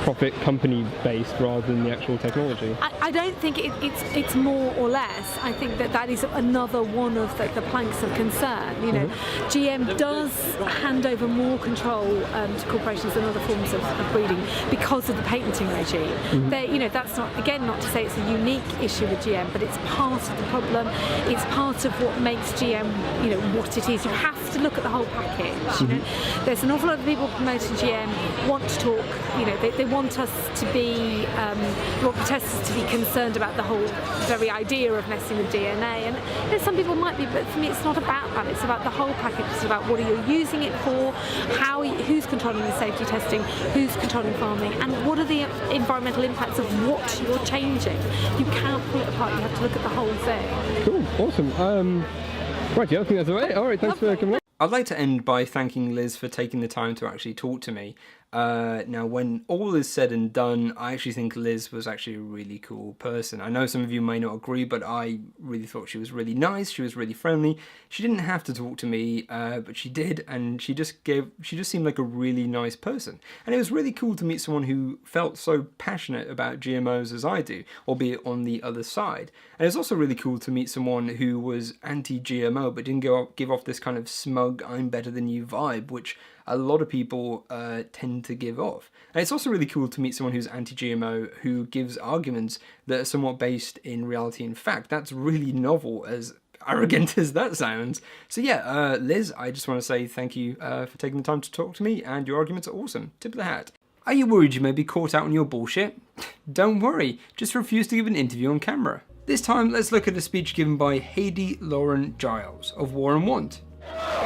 profit company based rather than the actual technology? I don't think it's more or less. I think that is another one of the planks of concern. You know, GM does hand over more control to corporations than other forms of breeding because of the patenting regime. You know, that's not to say it's a unique issue with GM, but it's part of the problem. It's part of what makes GM, you know, what it is. You have to look at the whole package. You know, there's an awful lot of people promoting GM want to talk. You know, they want us to be, want protesters to be concerned about the whole very idea of messing with DNA. And you know, some people might be, but for me, it's not about that. It's about the whole package. It's about what are you using it for, who's controlling the safety testing, who's controlling farming, and what are the environmental impacts of what you're changing. You can't pull it apart. You have to look at the whole thing. Cool, awesome. Right, yeah, I think that's all right. All right, thanks for coming on. I'd like to end by thanking Liz for taking the time to actually talk to me. Now, when all is said and done, I actually think Liz was actually a really cool person. I know some of you may not agree, but I really thought she was really nice. She was really friendly. She didn't have to talk to me, but she did, and she just seemed like a really nice person. And it was really cool to meet someone who felt so passionate about GMOs as I do, albeit on the other side. And it's also really cool to meet someone who was anti-GMO, but didn't give off this kind of smug, I'm better than you vibe, which a lot of people tend to give off. And it's also really cool to meet someone who's anti-GMO who gives arguments that are somewhat based in reality and fact. That's really novel, as arrogant as that sounds. So yeah, Liz, I just want to say thank you for taking the time to talk to me, and your arguments are awesome. Tip of the hat. Are you worried you may be caught out on your bullshit? Don't worry, just refuse to give an interview on camera. This time, let's look at a speech given by Heidi Lauren Giles of War and Want.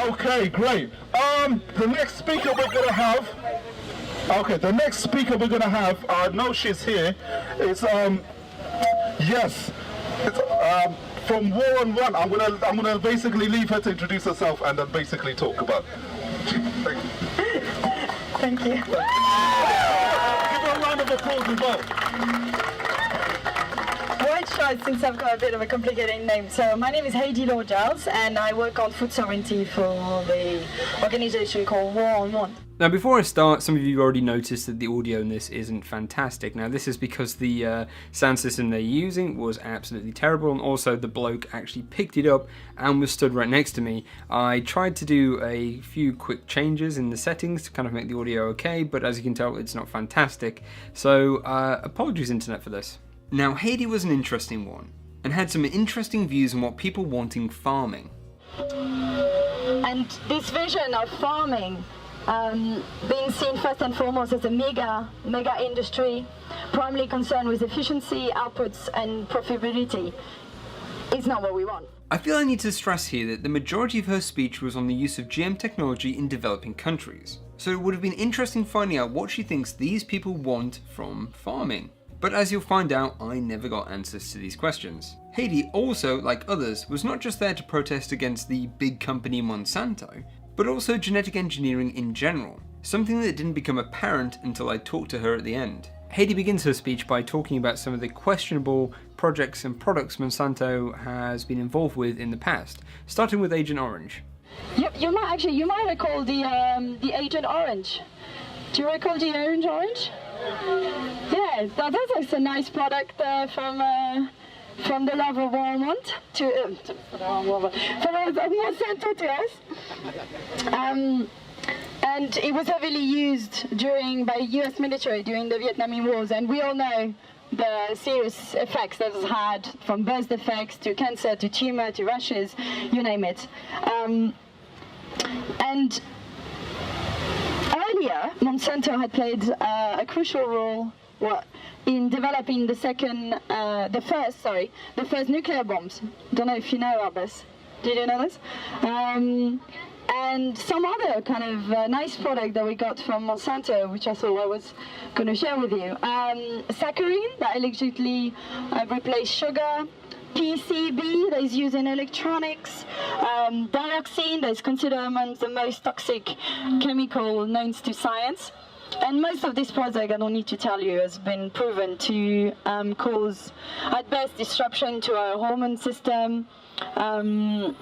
Okay, great. The next speaker we're gonna have. Okay, the next speaker we're gonna have. I know she's here. It's yes. It's from War and Want. I'm gonna basically leave her to introduce herself and then basically talk about. Thank you. Give her a round of applause as well. I won't try since I've got a bit of a complicated name. So my name is Heidi Lauren Giles, and I work on food sovereignty for the organisation called War and Want. Now, before I start, some of you already noticed that the audio in this isn't fantastic. Now, this is because the sound system they're using was absolutely terrible, and also the bloke actually picked it up and was stood right next to me. I tried to do a few quick changes in the settings to kind of make the audio okay, but as you can tell, it's not fantastic. So, apologies, Internet, for this. Now, Heidi was an interesting one, and had some interesting views on what people want in farming. And this vision of farming being seen first and foremost as a mega industry, primarily concerned with efficiency, outputs and profitability, is not what we want. I feel I need to stress here that the majority of her speech was on the use of GM technology in developing countries. So it would have been interesting finding out what she thinks these people want from farming. But as you'll find out, I never got answers to these questions. Heidi also, like others, was not just there to protest against the big company Monsanto, but also genetic engineering in general, something that didn't become apparent until I talked to her at the end. Heidi begins her speech by talking about some of the questionable projects and products Monsanto has been involved with in the past, starting with Agent Orange. You might recall the Agent Orange. Do you recall the Agent Orange? Yeah, that's a nice product from the love of War and Want to Monsanto to us. And it was heavily used by US military during the Vietnamese Wars, and we all know the serious effects that it's had, from birth defects to cancer to tumor to rashes, you name it. And earlier, Monsanto had played a crucial role in developing the first nuclear bombs. Don't know if you know about this. Did you know this? And some other kind of nice product that we got from Monsanto, which I thought I was going to share with you. Saccharin, that allegedly replaced sugar. PCB, that is used in electronics. Dioxin, that is considered among the most toxic chemical known to science. And most of this product, I don't need to tell you, has been proven to cause, at best, disruption to our hormone system, cause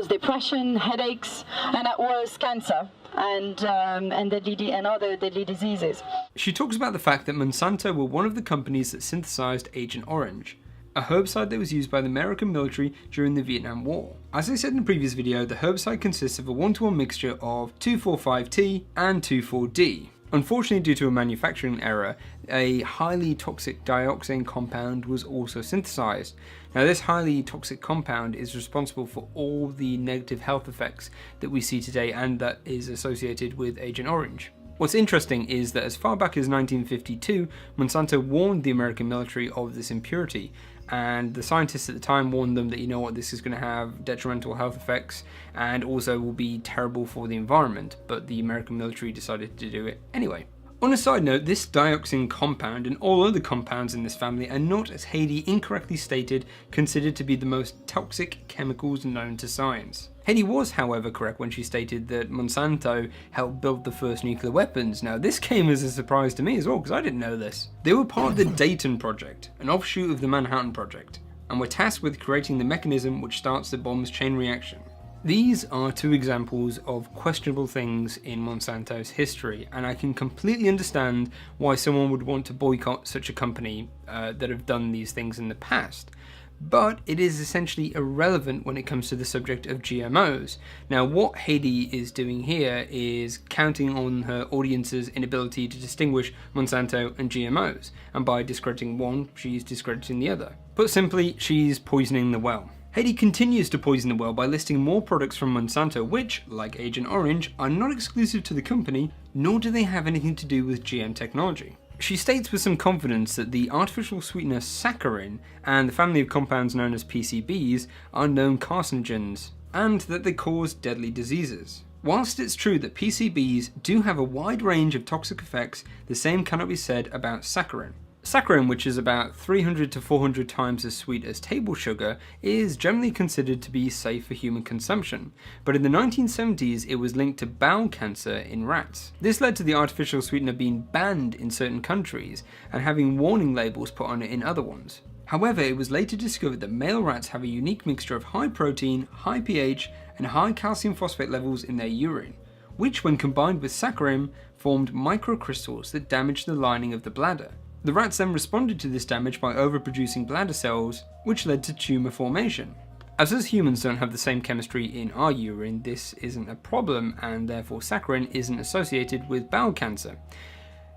depression, headaches, and at worst, cancer. and other deadly diseases. She talks about the fact that Monsanto were one of the companies that synthesized Agent Orange, a herbicide that was used by the American military during the Vietnam War. As I said in the previous video, the herbicide consists of a 1-to-1 mixture of 2,4,5-T and 2,4-D. Unfortunately, due to a manufacturing error, a highly toxic dioxane compound was also synthesized. Now, this highly toxic compound is responsible for all the negative health effects that we see today and that is associated with Agent Orange. What's interesting is that as far back as 1952, Monsanto warned the American military of this impurity, and the scientists at the time warned them that, you know what, this is going to have detrimental health effects and also will be terrible for the environment, but the American military decided to do it anyway. On a side note, this dioxin compound and all other compounds in this family are not, as Heidi incorrectly stated, considered to be the most toxic chemicals known to science. Heidi was, however, correct when she stated that Monsanto helped build the first nuclear weapons. Now, this came as a surprise to me as well, because I didn't know this. They were part of the Dayton Project, an offshoot of the Manhattan Project, and were tasked with creating the mechanism which starts the bomb's chain reaction. These are two examples of questionable things in Monsanto's history, and I can completely understand why someone would want to boycott such a company that have done these things in the past. But it is essentially irrelevant when it comes to the subject of GMOs. Now, what Heidi is doing here is counting on her audience's inability to distinguish Monsanto and GMOs, and by discrediting one, she's discrediting the other. Put simply, she's poisoning the well. Heidi continues to poison the well by listing more products from Monsanto which, like Agent Orange, are not exclusive to the company, nor do they have anything to do with GM technology. She states with some confidence that the artificial sweetener saccharin and the family of compounds known as PCBs are known carcinogens, and that they cause deadly diseases. Whilst it's true that PCBs do have a wide range of toxic effects, the same cannot be said about saccharin. Saccharin, which is about 300 to 400 times as sweet as table sugar, is generally considered to be safe for human consumption, but in the 1970s it was linked to bowel cancer in rats. This led to the artificial sweetener being banned in certain countries and having warning labels put on it in other ones. However, it was later discovered that male rats have a unique mixture of high protein, high pH, and high calcium phosphate levels in their urine, which when combined with saccharin formed microcrystals that damaged the lining of the bladder. The rats then responded to this damage by overproducing bladder cells, which led to tumour formation. As us humans don't have the same chemistry in our urine, this isn't a problem, and therefore saccharin isn't associated with bowel cancer.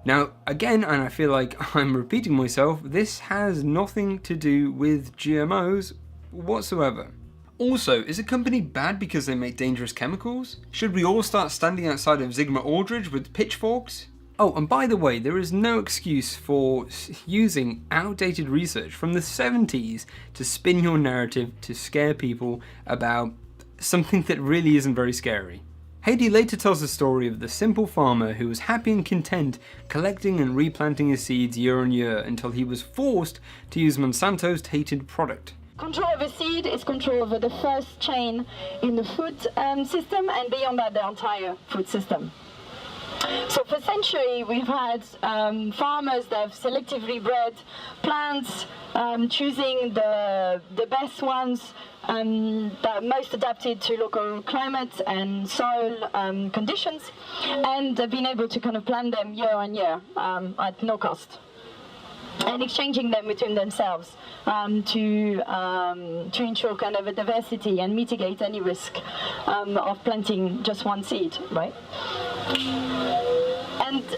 Now, again, and I feel like I'm repeating myself, this has nothing to do with GMOs whatsoever. Also, is a company bad because they make dangerous chemicals? Should we all start standing outside of Sigma Aldrich with pitchforks? Oh, and by the way, there is no excuse for using outdated research from the 70s to spin your narrative to scare people about something that really isn't very scary. Heidi later tells the story of the simple farmer who was happy and content collecting and replanting his seeds year on year until he was forced to use Monsanto's hated product. Control over seed is control over the first chain in the food system, and beyond that, the entire food system. So for centuries, we've had farmers that have selectively bred plants, choosing the best ones that are most adapted to local climate and soil conditions, and have been able to kind of plant them year on year at no cost, and exchanging them between themselves to ensure kind of a diversity and mitigate any risk of planting just one seed, right?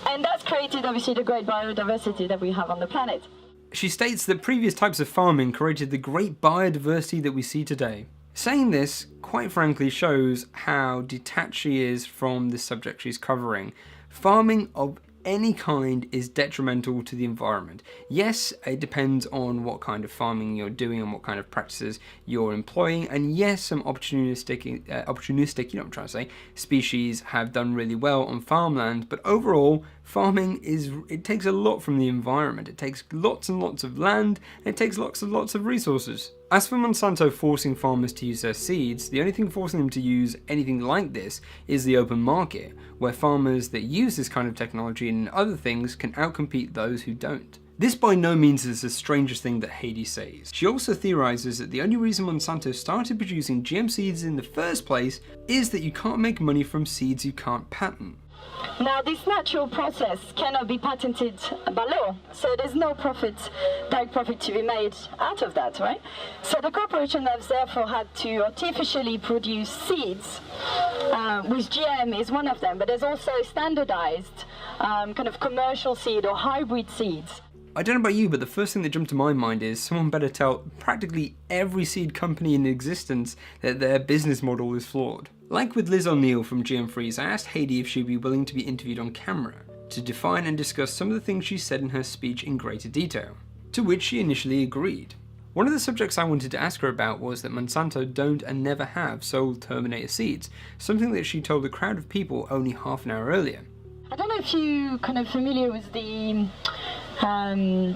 And that's created obviously the great biodiversity that we have on the planet. She states that previous types of farming created the great biodiversity that we see today. Saying this, quite frankly, shows how detached she is from the subject she's covering. Farming of any kind is detrimental to the environment. Yes, it depends on what kind of farming you're doing and what kind of practices you're employing, and yes, some opportunistic, you know what I'm trying to say, species have done really well on farmland, but overall, farming it takes a lot from the environment. It takes lots and lots of land, and it takes lots and lots of resources. As for Monsanto forcing farmers to use their seeds, the only thing forcing them to use anything like this is the open market, where farmers that use this kind of technology and other things can outcompete those who don't. This by no means is the strangest thing that Heidi says. She also theorises that the only reason Monsanto started producing GM seeds in the first place is that you can't make money from seeds you can't patent. Now, this natural process cannot be patented by law, so there's no direct profit to be made out of that, right? So the corporation has therefore had to artificially produce seeds, which GM is one of them, but there's also standardized kind of commercial seed or hybrid seeds. I don't know about you, but the first thing that jumped to my mind is someone better tell practically every seed company in existence that their business model is flawed. Like with Liz O'Neill from GM Freeze, I asked Heidi if she'd be willing to be interviewed on camera to define and discuss some of the things she said in her speech in greater detail, to which she initially agreed. One of the subjects I wanted to ask her about was that Monsanto don't and never have sold Terminator seeds, something that she told a crowd of people only half an hour earlier. I don't know if you're kind of familiar with the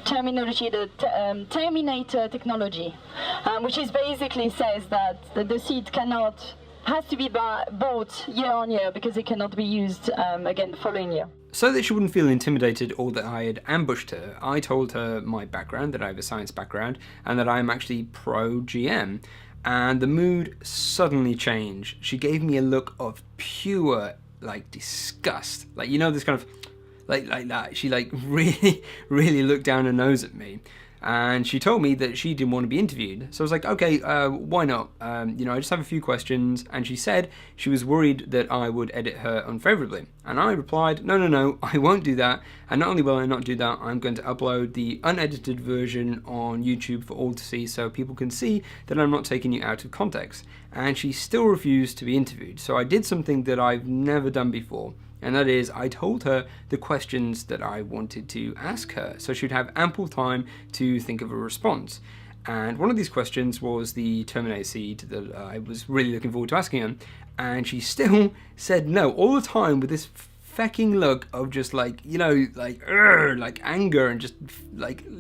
terminology, the Terminator technology, which is basically says that the seed has to be bought year on year because it cannot be used again the following year. So that she wouldn't feel intimidated or that I had ambushed her, I told her my background, that I have a science background, and that I am actually pro-GM. And the mood suddenly changed. She gave me a look of pure, disgust. This kind of, like that. She, really looked down her nose at me. And she told me that she didn't want to be interviewed. So I was like, okay, why not? I just have a few questions. And she said she was worried that I would edit her unfavorably. And I replied, no, I won't do that. And not only will I not do that, I'm going to upload the unedited version on YouTube for all to see so people can see that I'm not taking you out of context. And she still refused to be interviewed. So I did something that I've never done before. And that is, I told her the questions that I wanted to ask her, so she'd have ample time to think of a response. And one of these questions was the Terminator seed that I was really looking forward to asking her, and she still said no, all the time with this fecking look of just anger, and just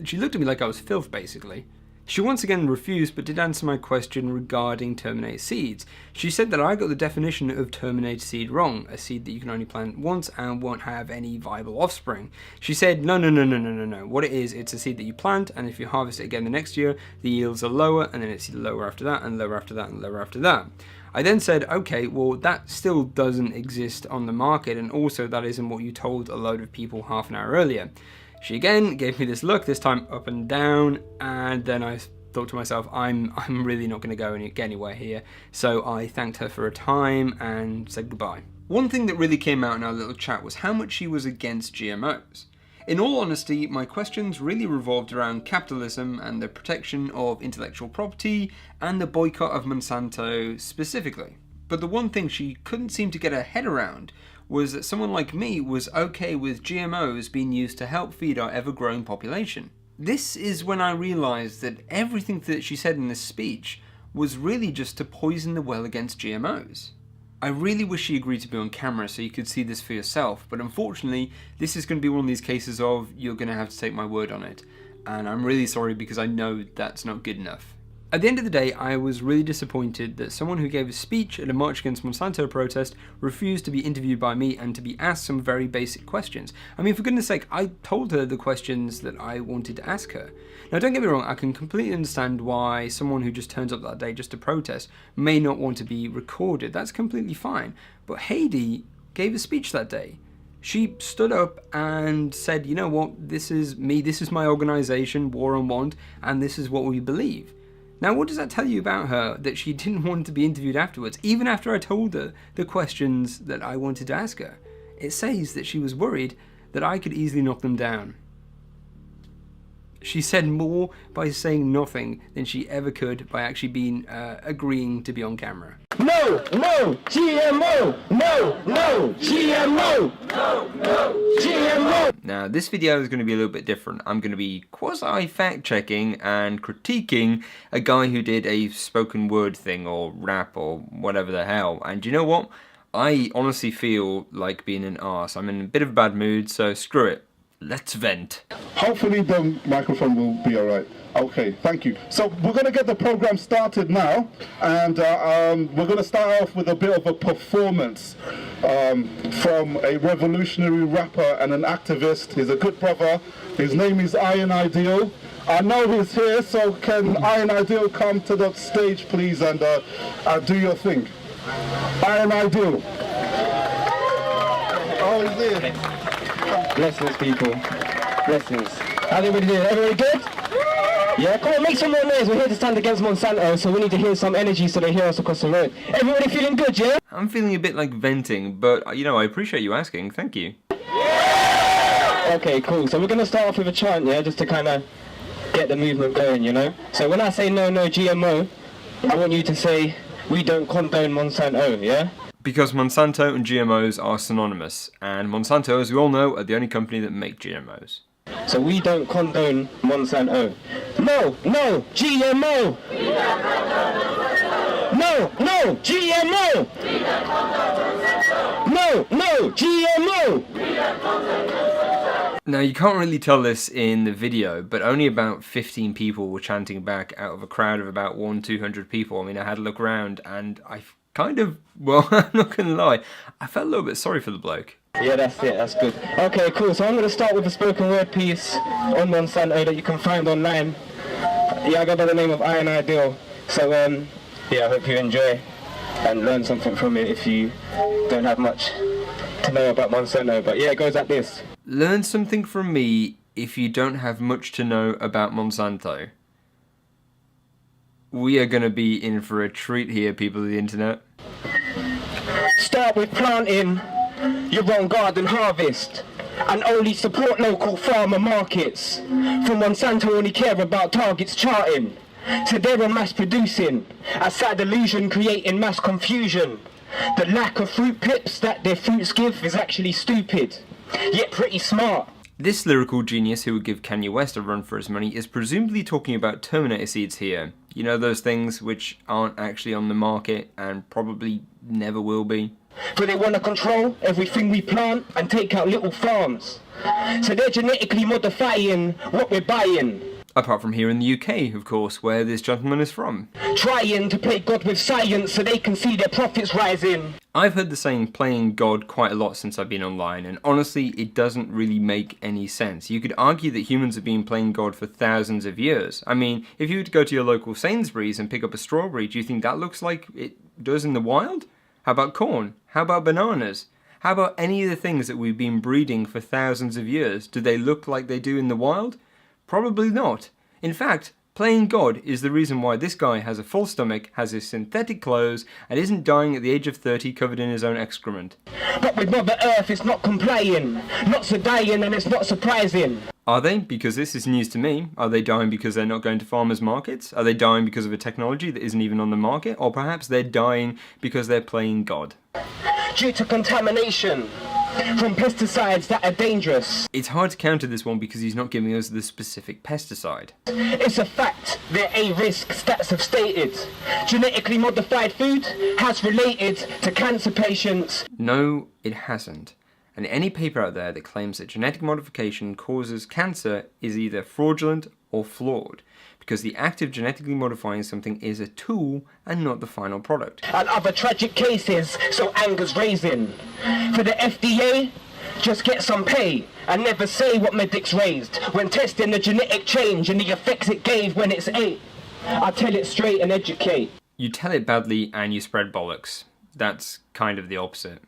she looked at me like I was filth, basically. She once again refused, but did answer my question regarding Terminator seeds. She said that I got the definition of Terminator seed wrong, a seed that you can only plant once and won't have any viable offspring. She said, no. What it is, it's a seed that you plant, and if you harvest it again the next year, the yields are lower, and then it's lower after that, and lower after that, and lower after that. I then said, okay, well, that still doesn't exist on the market, and also that isn't what you told a load of people half an hour earlier. She again gave me this look, this time up and down, and then I thought to myself, I'm really not going to get anywhere here. So I thanked her for her time and said goodbye. One thing that really came out in our little chat was how much she was against GMOs. In all honesty, my questions really revolved around capitalism and the protection of intellectual property and the boycott of Monsanto specifically. But the one thing she couldn't seem to get her head around was that someone like me was okay with GMOs being used to help feed our ever-growing population. This is when I realised that everything that she said in this speech was really just to poison the well against GMOs. I really wish she agreed to be on camera so you could see this for yourself, but unfortunately this is going to be one of these cases of you're going to have to take my word on it, and I'm really sorry because I know that's not good enough. At the end of the day, I was really disappointed that someone who gave a speech at a March Against Monsanto protest refused to be interviewed by me and to be asked some very basic questions. I mean, for goodness sake, I told her the questions that I wanted to ask her. Now, don't get me wrong, I can completely understand why someone who just turns up that day just to protest may not want to be recorded. That's completely fine. But Heidi gave a speech that day. She stood up and said, you know what, this is me, this is my organisation, War on Want, and this is what we believe. Now, what does that tell you about her, that she didn't want to be interviewed afterwards, even after I told her the questions that I wanted to ask her? It says that she was worried that I could easily knock them down. She said more by saying nothing than she ever could by actually agreeing to be on camera. No, GMO! No, GMO! No, GMO! Now, this video is going to be a little bit different. I'm going to be quasi-fact-checking and critiquing a guy who did a spoken word thing or rap or whatever the hell. And you know what? I honestly feel like being an arse. I'm in a bit of a bad mood, so screw it. Let's vent. Hopefully the microphone will be all right. Okay, thank you. So we're going to get the program started now, and we're going to start off with a bit of a performance from a revolutionary rapper and an activist. He's a good brother. His name is Iron Ideal. I know he's here, so can Iron Ideal come to the stage, please, and do your thing. Iron Ideal. Oh, he's here. Blessings, people. Blessings. How's everybody doing? Everybody good? Yeah, come on, make some more noise. We're here to stand against Monsanto, so we need to hear some energy so they hear us across the road. Everybody feeling good, yeah? I'm feeling a bit like venting, but, you know, I appreciate you asking. Thank you. Okay, cool. So we're going to start off with a chant, yeah, just to kind of get the movement going, you know? So when I say no, no GMO, I want you to say, we don't condone Monsanto, yeah? Because Monsanto and GMOs are synonymous, and Monsanto, as we all know, are the only company that make GMOs. So we don't condone Monsanto. No, no, GMO! No, no, GMO! No, no, GMO! Now, you can't really tell this in the video, but only about 15 people were chanting back out of a crowd of about 200 people. I mean, I had a look around, and I kind of, well, I'm not gonna lie, I felt a little bit sorry for the bloke. Yeah, that's it, that's good. Okay, cool, so I'm going to start with a spoken word piece on Monsanto that you can find online. Yeah, I go by the name of Iron Ideal. So, yeah, I hope you enjoy and learn something from it if you don't have much to know about Monsanto. But yeah, it goes like this. Learn something from me if you don't have much to know about Monsanto. We are going to be in for a treat here, people of the internet. Start with planting your own garden harvest and only support local farmer markets. For Monsanto only care about targets charting, so they're on mass producing, a sad illusion creating mass confusion. The lack of fruit pips that their fruits give is actually stupid, yet pretty smart. This lyrical genius who would give Kanye West a run for his money is presumably talking about Terminator seeds here. You know, those things which aren't actually on the market and probably never will be. For they want to control everything we plant and take out little farms. So they're genetically modifying what we're buying. Apart from here in the UK, of course, where this gentleman is from. Trying to play God with science so they can see their profits rising. I've heard the saying playing God quite a lot since I've been online, and honestly, it doesn't really make any sense. You could argue that humans have been playing God for thousands of years. I mean, if you were to go to your local Sainsbury's and pick up a strawberry, do you think that looks like it does in the wild? How about corn? How about bananas? How about any of the things that we've been breeding for thousands of years? Do they look like they do in the wild? Probably not. In fact, playing God is the reason why this guy has a full stomach, has his synthetic clothes, and isn't dying at the age of 30 covered in his own excrement. But with Mother Earth it's not complying, not so dying, and it's not surprising. Are they? Because this is news to me. Are they dying because they're not going to farmers' markets? Are they dying because of a technology that isn't even on the market? Or perhaps they're dying because they're playing God? Due to contamination from pesticides that are dangerous. It's hard to counter this one because he's not giving us the specific pesticide. It's a fact, they're A-risk, stats have stated. Genetically modified food has related to cancer patients. No, it hasn't. And any paper out there that claims that genetic modification causes cancer is either fraudulent or flawed, because the act of genetically modifying something is a tool and not the final product. And other tragic cases, so anger's raising. For the FDA, just get some pay and never say what medics raised when testing the genetic change and the effects it gave when it's 8. I tell it straight and educate. You tell it badly and you spread bollocks. That's kind of the opposite.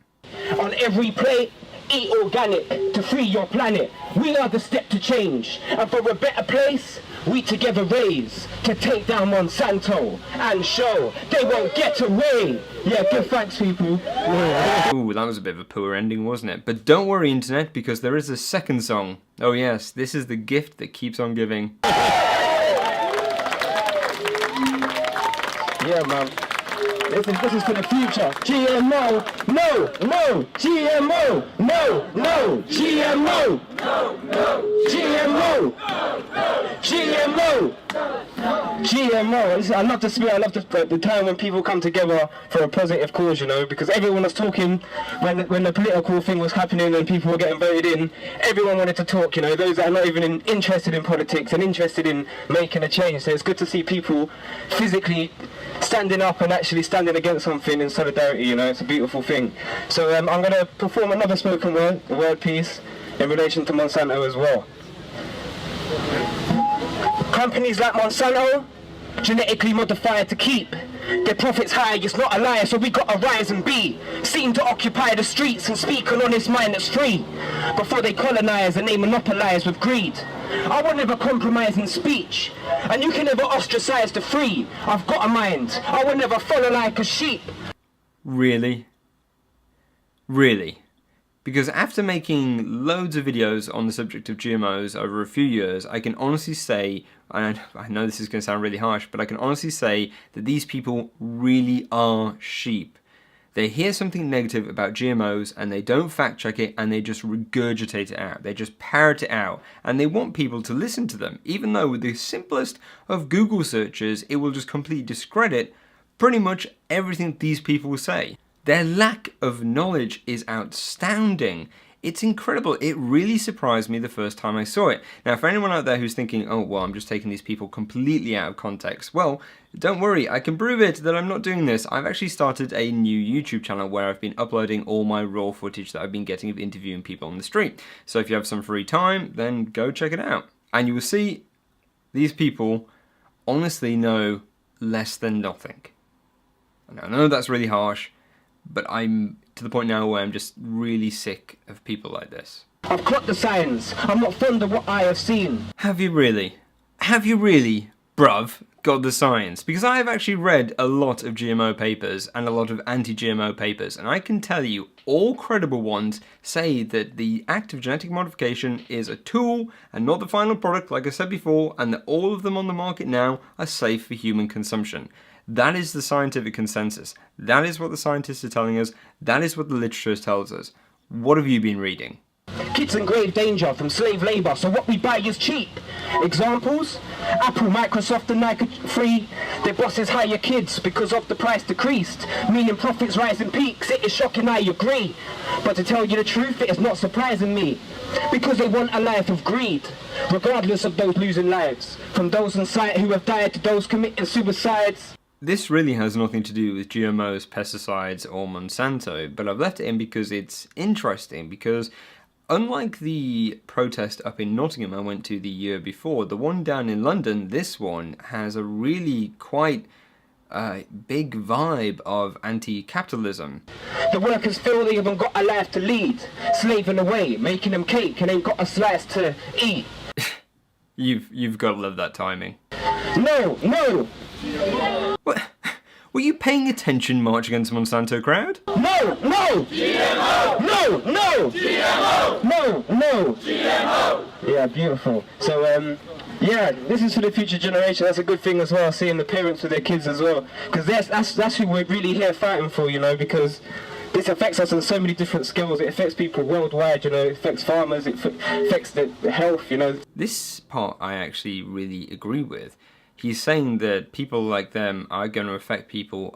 On every plate, eat organic to free your planet. We are the step to change, and for a better place, we together raise to take down Monsanto and show they won't get away. Yeah, give thanks, people. Ooh, that was a bit of a poor ending, wasn't it? But don't worry, internet, because there is a second song. Oh yes, this is the gift that keeps on giving. Yeah, man. This is for the future. GMO, no, no, GMO, no, no, GMO, no, no, GMO, no, no, GMO! GMO. I love the spirit. I love the time when people come together for a positive cause, you know, because everyone was talking when the political thing was happening and people were getting voted in. Everyone wanted to talk, you know, those that are not even interested in politics and interested in making a change. So it's good to see people physically standing up and actually standing against something in solidarity, you know, it's a beautiful thing. So I'm going to perform another spoken word piece in relation to Monsanto as well. Companies like Monsanto, genetically modified to keep their profits high, it's not a lie, so we gotta rise and be seen to occupy the streets and speak an honest mind that's free before they colonize and they monopolize with greed. I will never compromise in speech, and you can never ostracize the free. I've got a mind, I will never follow like a sheep. Really? Really? Because after making loads of videos on the subject of GMOs over a few years, I can honestly say, and I know this is going to sound really harsh, but I can honestly say that these people really are sheep. They hear something negative about GMOs and they don't fact check it and they just regurgitate it out. They just parrot it out and they want people to listen to them, even though with the simplest of Google searches, it will just completely discredit pretty much everything these people say. Their lack of knowledge is astounding. It's incredible. It really surprised me the first time I saw it. Now, for anyone out there who's thinking, oh, well, I'm just taking these people completely out of context, well, don't worry, I can prove it that I'm not doing this. I've actually started a new YouTube channel where I've been uploading all my raw footage that I've been getting of interviewing people on the street. So if you have some free time, then go check it out. And you will see these people honestly know less than nothing. And I know that's really harsh, but I'm to the point now where I'm just really sick of people like this. I've caught the signs. I'm not fond of what I have seen. Have you really? Have you really, bruv, got the science? Because I have actually read a lot of GMO papers and a lot of anti-GMO papers, and I can tell you all credible ones say that the act of genetic modification is a tool and not the final product, like I said before, and that all of them on the market now are safe for human consumption. That is the scientific consensus. That is what the scientists are telling us. That is what the literature tells us. What have you been reading? Kids in grave danger from slave labour, so what we buy is cheap. Examples? Apple, Microsoft and Nike free. Their bosses hire kids because of the price decreased, meaning profits rise in peaks. It is shocking, I agree. But to tell you the truth, it is not surprising me. Because they want a life of greed, regardless of those losing lives. From those on site who have died to those committing suicides. This really has nothing to do with GMOs, pesticides, or Monsanto, but I've left it in because it's interesting, because unlike the protest up in Nottingham I went to the year before, the one down in London, this one has a really quite big vibe of anti-capitalism. The workers feel they haven't got a life to lead, slaving away, making them cake and ain't got a slice to eat. You've got to love that timing. No! What? Were you paying attention, March Against Monsanto crowd? No! GMO! No! GMO! No! GMO! Yeah, beautiful. So, yeah, this is for the future generation. That's a good thing as well, seeing the parents with their kids as well. Because that's who we're really here fighting for, you know, because this affects us on so many different scales. It affects people worldwide, you know, it affects farmers, it affects the health, you know. This part I actually really agree with. He's saying that people like them are going to affect people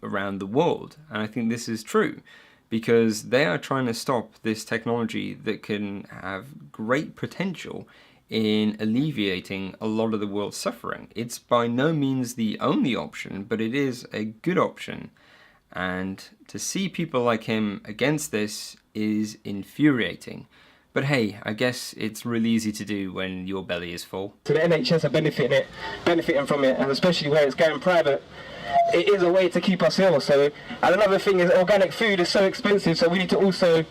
around the world. And I think this is true, because they are trying to stop this technology that can have great potential in alleviating a lot of the world's suffering. It's by no means the only option, but it is a good option. And to see people like him against this is infuriating. But hey, I guess it's really easy to do when your belly is full. So the NHS are benefiting from it, and especially where it's going private, it is a way to keep us ill. So, and another thing is organic food is so expensive, so we need to also...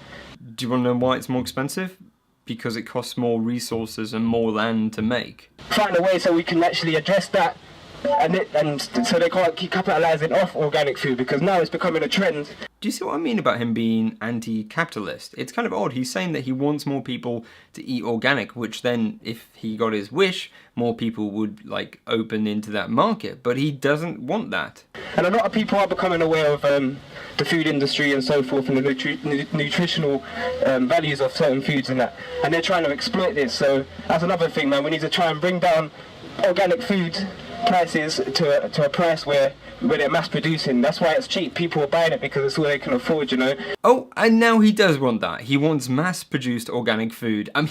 Do you want to know why it's more expensive? Because it costs more resources and more land to make. Find a way so we can actually address that and so they can't keep capitalising off organic food because now it's becoming a trend. Do you see what I mean about him being anti-capitalist? It's kind of odd. He's saying that he wants more people to eat organic, which then, if he got his wish, more people would like open into that market. But he doesn't want that. And a lot of people are becoming aware of the food industry and so forth, and the nutritional values of certain foods and that, and they're trying to exploit this. So that's another thing, man. We need to try and bring down organic food prices to a price where they're mass producing. That's why it's cheap. People are buying it because it's all they can afford, you know. Oh, and now he does want that. He wants mass produced organic food. I mean,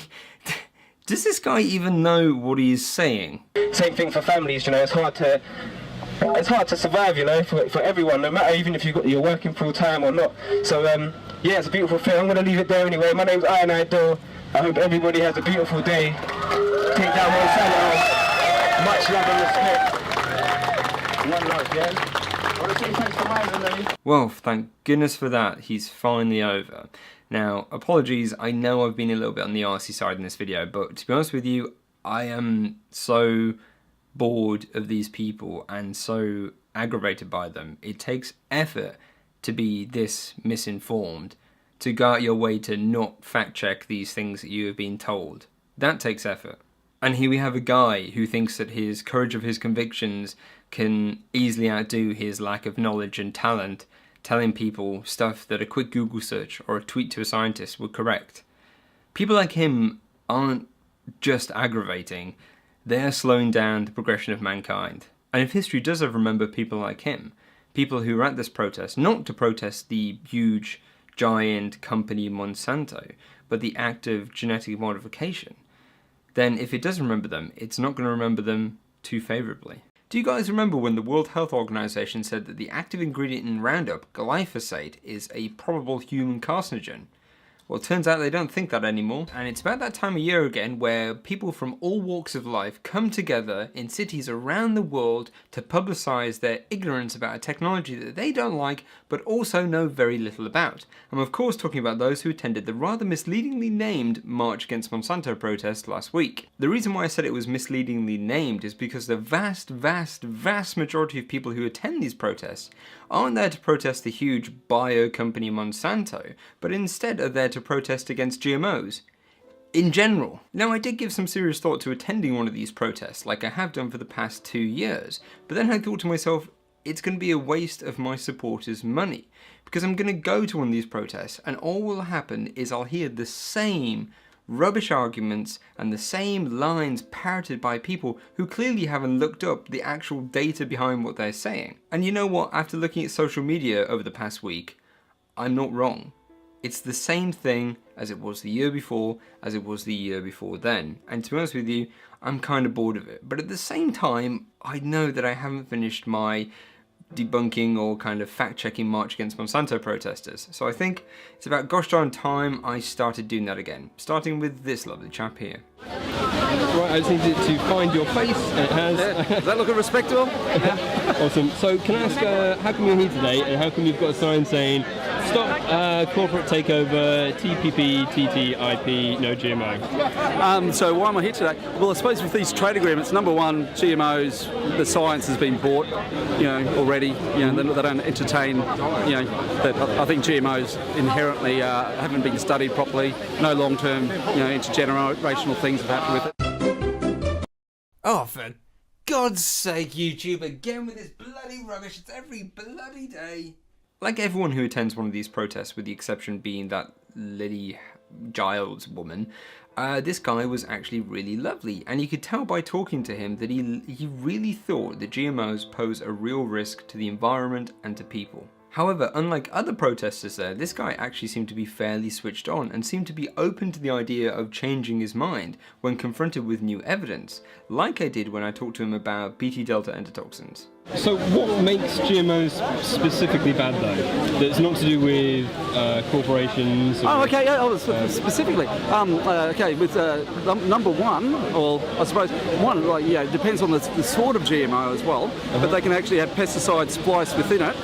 does this guy even know what he's saying? Same thing for families, you know. It's hard to survive, you know, for everyone, no matter even if you're working full time or not. So yeah, it's a beautiful thing. I'm gonna leave it there anyway. My name's Iron Idol. I hope everybody has a beautiful day. Take down Monsanto. Much love and respect. One love, yeah? I want to say thanks to Myles. Well, thank goodness for that. He's finally over. Now, apologies, I know I've been a little bit on the arsey side in this video, but to be honest with you, I am so bored of these people and so aggravated by them. It takes effort to be this misinformed, to go out your way to not fact check these things that you have been told. That takes effort. And here we have a guy who thinks that his courage of his convictions can easily outdo his lack of knowledge and talent, telling people stuff that a quick Google search or a tweet to a scientist would correct. People like him aren't just aggravating, they're slowing down the progression of mankind. And if history does ever remember people like him, people who were at this protest, not to protest the huge, giant company Monsanto, but the act of genetic modification, then if it does remember them, it's not going to remember them too favourably. Do you guys remember when the World Health Organization said that the active ingredient in Roundup, glyphosate, is a probable human carcinogen? Well, it turns out they don't think that anymore, and it's about that time of year again where people from all walks of life come together in cities around the world to publicise their ignorance about a technology that they don't like but also know very little about. I'm of course talking about those who attended the rather misleadingly named March Against Monsanto protest last week. The reason why I said it was misleadingly named is because the vast majority of people who attend these protests aren't there to protest the huge bio company Monsanto, but instead are there to protest against GMOs. In general. Now, I did give some serious thought to attending one of these protests, like I have done for the past 2 years, but then I thought to myself, it's going to be a waste of my supporters' money, because I'm going to go to one of these protests, and all will happen is I'll hear the same rubbish arguments and the same lines parroted by people who clearly haven't looked up the actual data behind what they're saying. And you know what, after looking at social media over the past week, I'm not wrong. It's the same thing as it was the year before, as it was the year before then. And to be honest with you, I'm kind of bored of it. But at the same time, I know that I haven't finished my debunking or kind of fact-checking March Against Monsanto protesters. So I think it's about gosh darn time I started doing that again. Starting with this lovely chap here. Right, I just needed to find your face, and it has. Does that look respectable? Awesome. So can I ask, how come you're here today, and how come you've got a sign saying, stop corporate takeover, TPP, TTIP, no GMO? So why am I here today? Well, I suppose with these trade agreements, number one, GMOs, the science has been bought, already. They don't entertain, that I think GMOs inherently haven't been studied properly. No long-term, intergenerational things have happened with it. Oh, for God's sake, YouTube, again with this bloody rubbish. It's every bloody day. Like everyone who attends one of these protests, with the exception being that Lily Giles woman, this guy was actually really lovely, and you could tell by talking to him that he really thought that GMOs pose a real risk to the environment and to people. However, unlike other protesters there, this guy actually seemed to be fairly switched on and seemed to be open to the idea of changing his mind when confronted with new evidence, like I did when I talked to him about Bt delta endotoxins. So what makes GMOs specifically bad though? That's not to do with corporations? Oh, okay, yeah, specifically. Okay, with number one, or I suppose one, like, yeah, it depends on the sort of GMO as well, but they can actually have pesticides spliced within it,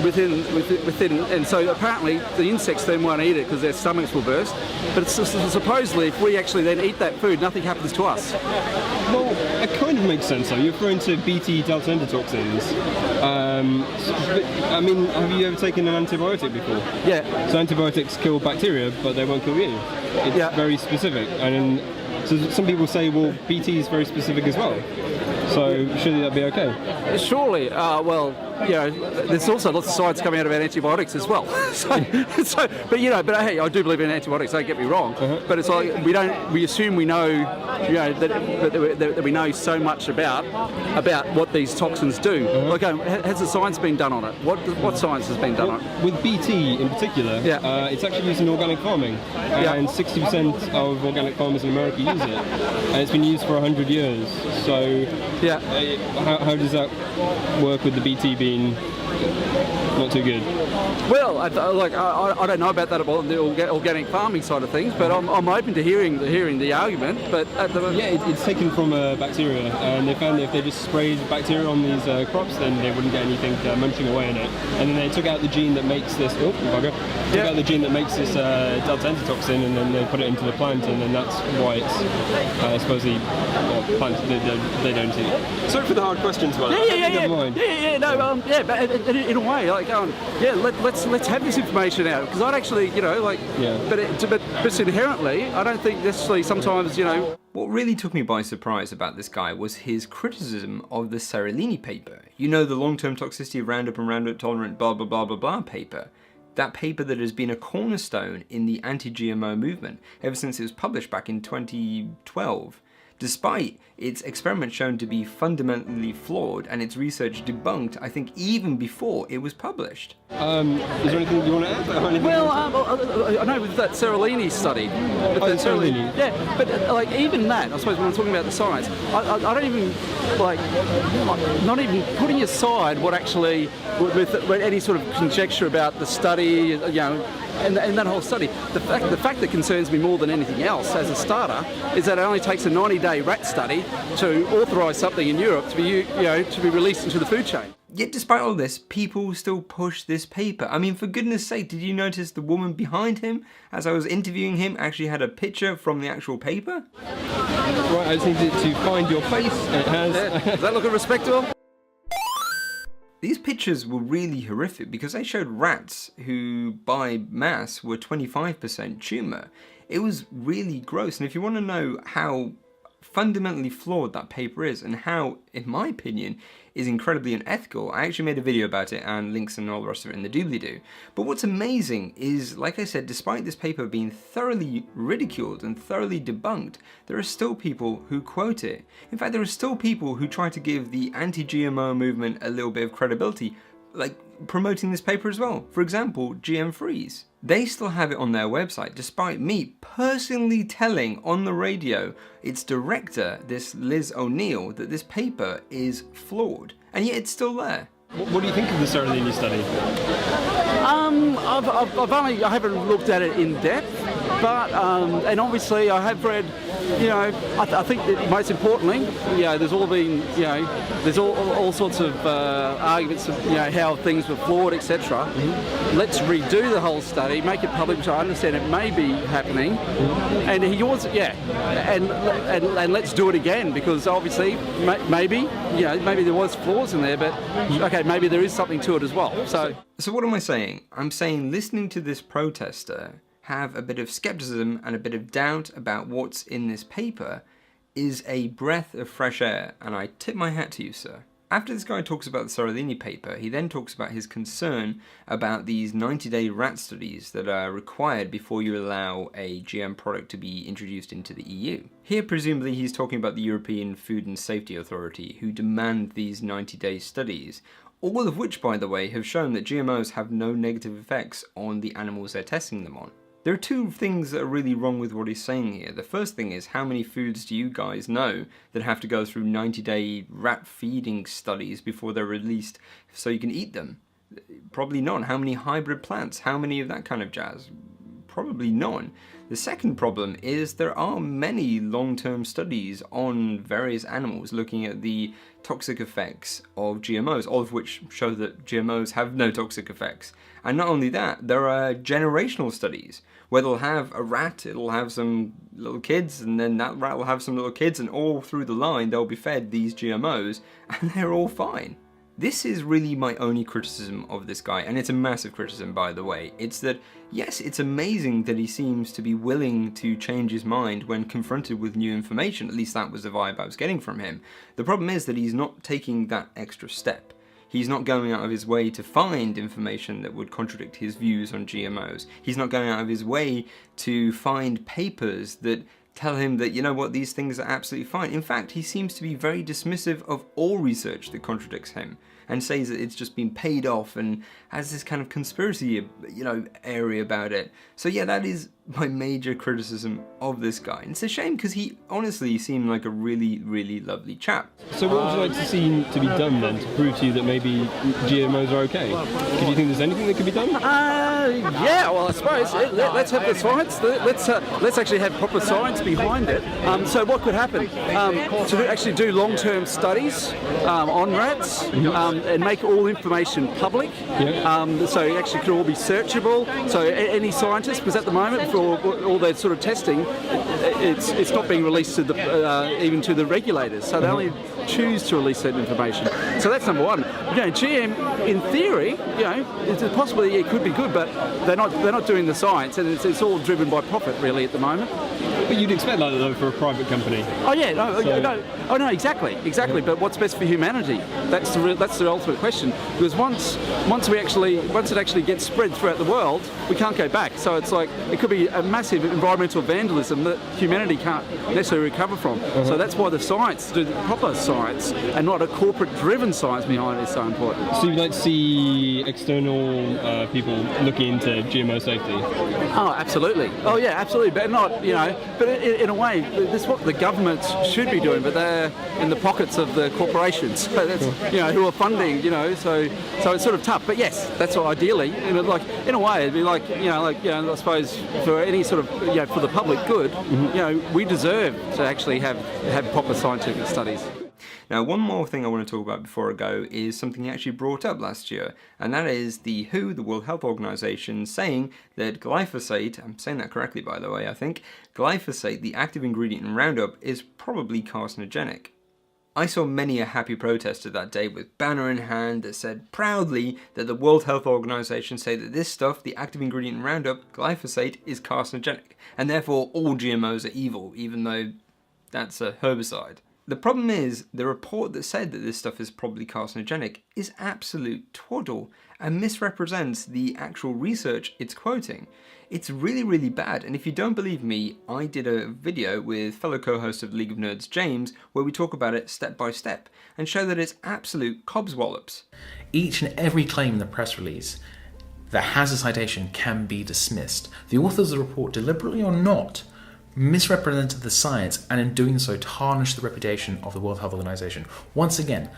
within, and so apparently the insects then won't eat it because their stomachs will burst, but supposedly if we actually then eat that food, nothing happens to us. Well, it kind of makes sense though. You're referring to Bt delta endotoxins. I mean, have you ever taken an antibiotic before? Yeah. So antibiotics kill bacteria, but they won't kill you. It's very specific. And so some people say, well, Bt is very specific as well. So surely that'd be okay? Surely. Well, you know, there's also lots of science coming out about antibiotics as well. But hey, I do believe in antibiotics. Don't get me wrong. But it's like we assume we know, you know, that we know so much about what these toxins do. Like, has the science been done on it? What science has been done on it? With Bt in particular, it's actually used in organic farming, and 60% of organic farmers in America use it, and it's been used for 100 years. So, how does that work with the Bt being not too good? Well, I don't know about that, about the organic farming side of things, but I'm open to hearing the argument. But it's taken from bacteria, and they found that if they just sprayed bacteria on these crops, then they wouldn't get anything munching away in it. And then they took out the gene that makes this. Took out the gene that makes this delta endotoxin, and then they put it into the plant, and then that's why it's supposedly plants they don't eat. Sorry for the hard questions, but but in a way, like, let's have this information out, because I'd actually, you know, like, but inherently, I don't think necessarily sometimes, you know. What really took me by surprise about this guy was his criticism of the Seralini paper. You know, the long-term toxicity of Roundup and Roundup tolerant blah blah blah blah blah paper. That paper that has been a cornerstone in the anti-GMO movement ever since it was published back in 2012. Despite its experiments shown to be fundamentally flawed and its research debunked, I think, even before it was published. Is there anything you want to add? Well, I know with that Seralini study. Seralini. Yeah, but like even that, I suppose when I'm talking about the science, I don't even, like, not even putting aside what actually, with any sort of conjecture about the study, you know, and that whole study, the fact that concerns me more than anything else as a starter is that it only takes a 90-day rat study to authorise something in Europe to be released into the food chain. Yet despite all this, people still push this paper. I mean, for goodness sake, did you notice the woman behind him, as I was interviewing him, actually had a picture from the actual paper? Right, I just needed to find your face. It has. Does that look respectable? These pictures were really horrific because they showed rats who, by mass, were 25% tumour. It was really gross, and if you want to know how fundamentally flawed that paper is and how, in my opinion, is incredibly unethical, I actually made a video about it and links and all the rest of it in the doobly-doo. But what's amazing is, like I said, despite this paper being thoroughly ridiculed and thoroughly debunked, there are still people who quote it. In fact, there are still people who try to give the anti-GMO movement a little bit of credibility, like promoting this paper as well. For example, GM Freeze. They still have it on their website, despite me personally telling on the radio its director, this Liz O'Neill, that this paper is flawed, and yet it's still there. What do you think of the Seralini study? I haven't looked at it in depth, but and obviously I have read, you know, I think that most importantly, you know, there's all been, you know, there's all sorts of arguments of, you know, how things were flawed, etc. Let's redo the whole study, make it public, which I understand it may be happening, and he was, and let's do it again, because obviously maybe, you know, maybe there was flaws in there, but okay, maybe there is something to it as well. So what am I saying? I'm saying listening to this protester have a bit of skepticism and a bit of doubt about what's in this paper is a breath of fresh air, and I tip my hat to you, sir. After this guy talks about the Seralini paper, he then talks about his concern about these 90-day rat studies that are required before you allow a GM product to be introduced into the EU. Here, presumably, he's talking about the European Food and Safety Authority, who demand these 90-day studies, all of which, by the way, have shown that GMOs have no negative effects on the animals they're testing them on. There are two things that are really wrong with what he's saying here. The first thing is, how many foods do you guys know that have to go through 90-day rat feeding studies before they're released so you can eat them? Probably none. How many hybrid plants? How many of that kind of jazz? Probably none. The second problem is there are many long-term studies on various animals looking at the toxic effects of GMOs, all of which show that GMOs have no toxic effects. And not only that, there are generational studies where they'll have a rat, it'll have some little kids, and then that rat will have some little kids, and all through the line they'll be fed these GMOs, and they're all fine. This is really my only criticism of this guy, and it's a massive criticism, by the way. It's that, yes, it's amazing that he seems to be willing to change his mind when confronted with new information. At least that was the vibe I was getting from him. The problem is that he's not taking that extra step. He's not going out of his way to find information that would contradict his views on GMOs. He's not going out of his way to find papers that tell him that, you know what, these things are absolutely fine. In fact, he seems to be very dismissive of all research that contradicts him, and says that it's just been paid off and has this kind of conspiracy, area about it. So yeah, that is my major criticism of this guy. And it's a shame because he honestly seemed like a really, really lovely chap. So what would you like to see to be done then to prove to you that maybe GMOs are okay? Do you think there's anything that could be done? Yeah, well, I suppose let's have the science. Let's actually have proper science behind it. So what could happen? To actually do long-term studies on rats and make all information public. So it actually could all be searchable. So any scientist, because at the moment for all that sort of testing, it's not being released to the even to the regulators. So they only choose to release that information. So that's number one. GM in theory, it's possibly it could be good, but they're not doing the science, and it's all driven by profit really at the moment. But you'd expect that though for a private company. Oh yeah, no, exactly. But what's best for humanity? That's the ultimate question. Because once it actually gets spread throughout the world, we can't go back. So it's like it could be a massive environmental vandalism that humanity can't necessarily recover from. So that's why the science, the proper science, and not a corporate-driven science behind it is so important. So you'd like to see external people looking into GMO safety? Oh, absolutely. Oh yeah, absolutely. But not, but in a way, this is what the governments should be doing, but they're in the pockets of the corporations, so that's, who are funding, so it's sort of tough. But yes, that's what ideally, like in a way, it'd be like, I suppose for any sort of, for the public good, we deserve to actually have proper scientific studies. Now, one more thing I want to talk about before I go is something he actually brought up last year, and that is the WHO, the World Health Organization, saying that glyphosate, I'm saying that correctly by the way, I think, glyphosate, the active ingredient in Roundup, is probably carcinogenic. I saw many a happy protester that day with banner in hand that said proudly that the World Health Organization say that this stuff, the active ingredient in Roundup, glyphosate, is carcinogenic, and therefore all GMOs are evil, even though that's a herbicide. The problem is, the report that said that this stuff is probably carcinogenic is absolute twaddle and misrepresents the actual research it's quoting. It's really, really bad, and if you don't believe me, I did a video with fellow co-host of League of Nerds, James, where we talk about it step by step and show that it's absolute cobswallops. Each and every claim in the press release that has a citation can be dismissed. The authors of the report, deliberately or not, misrepresented the science, and in doing so tarnished the reputation of the World Health Organization. Once again,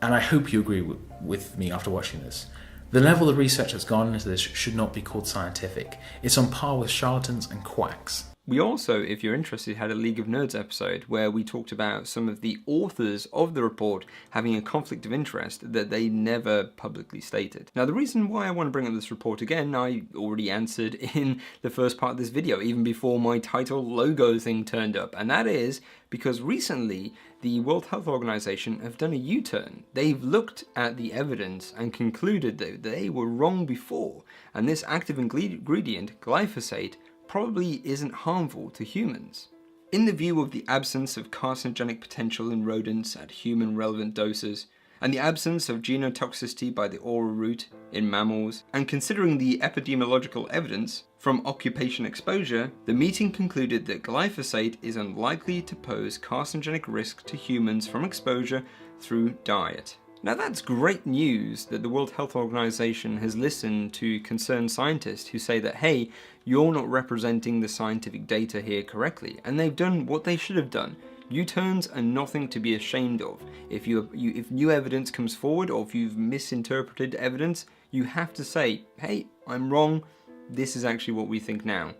and I hope you agree with me after watching this, the level of research that's gone into this should not be called scientific. It's on par with charlatans and quacks. We also, if you're interested, had a League of Nerds episode where we talked about some of the authors of the report having a conflict of interest that they never publicly stated. Now, the reason why I want to bring up this report again, I already answered in the first part of this video, even before my title logo thing turned up, and that is because recently the World Health Organization have done a U-turn. They've looked at the evidence and concluded that they were wrong before, and this active ingredient, glyphosate, probably isn't harmful to humans. In the view of the absence of carcinogenic potential in rodents at human relevant doses, and the absence of genotoxicity by the oral route in mammals, and considering the epidemiological evidence from occupation exposure, the meeting concluded that glyphosate is unlikely to pose carcinogenic risk to humans from exposure through diet. Now that's great news that the World Health Organization has listened to concerned scientists who say that, hey, you're not representing the scientific data here correctly, and they've done what they should have done. U-turns are nothing to be ashamed of. If new evidence comes forward, or if you've misinterpreted evidence, you have to say, hey, I'm wrong, this is actually what we think now.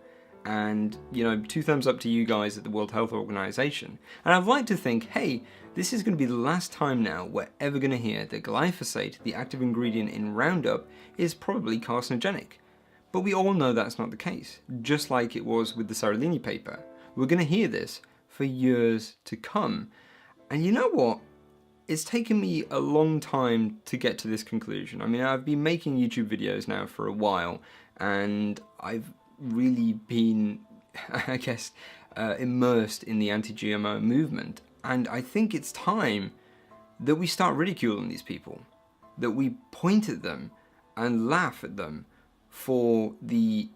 And, you know, 2 thumbs up to you guys at the World Health Organization. And I'd like to think, hey, this is going to be the last time now we're ever going to hear that glyphosate, the active ingredient in Roundup, is probably carcinogenic. But we all know that's not the case, just like it was with the Saralini paper. We're going to hear this for years to come. And you know what? It's taken me a long time to get to this conclusion. I mean, I've been making YouTube videos now for a while, and I've really been, I guess, immersed in the anti-GMO movement. And I think it's time that we start ridiculing these people, that we point at them and laugh at them for the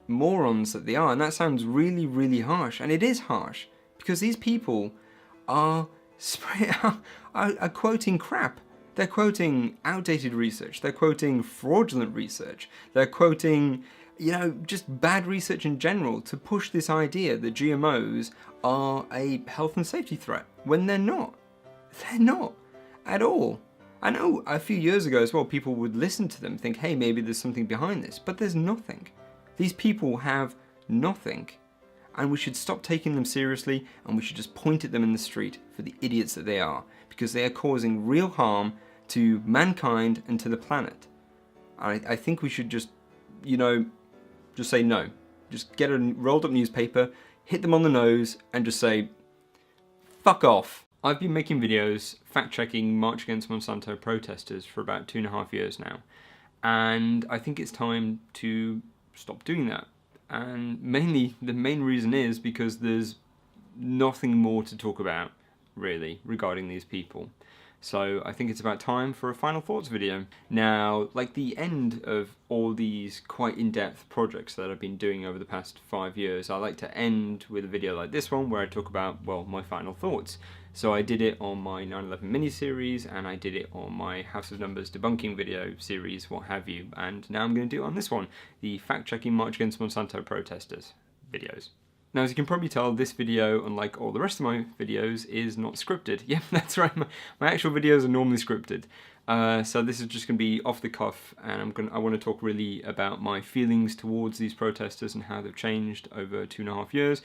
morons that they are. And that sounds really, really harsh, and it is harsh, because these people are quoting crap. They're quoting outdated research, they're quoting fraudulent research, they're quoting, you know, just bad research in general to push this idea that GMOs are a health and safety threat, when they're not. They're not at all. I know a few years ago as well, people would listen to them, think, hey, maybe there's something behind this, but there's nothing. These people have nothing, and we should stop taking them seriously, and we should just point at them in the street for the idiots that they are, because they are causing real harm to mankind and to the planet. I think we should just, you know, just say no. Just get a rolled up newspaper, hit them on the nose, and just say, fuck off. I've been making videos fact-checking March Against Monsanto protesters for about 2.5 years now, and I think it's time to stop doing that. And mainly, the main reason is because there's nothing more to talk about, really, regarding these people. So I think it's about time for a final thoughts video. Now, like the end of all these quite in-depth projects that I've been doing over the past 5 years, I like to end with a video like this one where I talk about, well, my final thoughts. So I did it on my 9/11 mini-series, and I did it on my House of Numbers debunking video series, what have you, and now I'm going to do it on this one, the fact-checking March Against Monsanto protesters videos. Now, as you can probably tell, this video, unlike all the rest of my videos, is not scripted. Yeah, that's right, my actual videos are normally scripted. So this is just going to be off the cuff, and I want to talk really about my feelings towards these protesters and how they've changed over 2.5 years.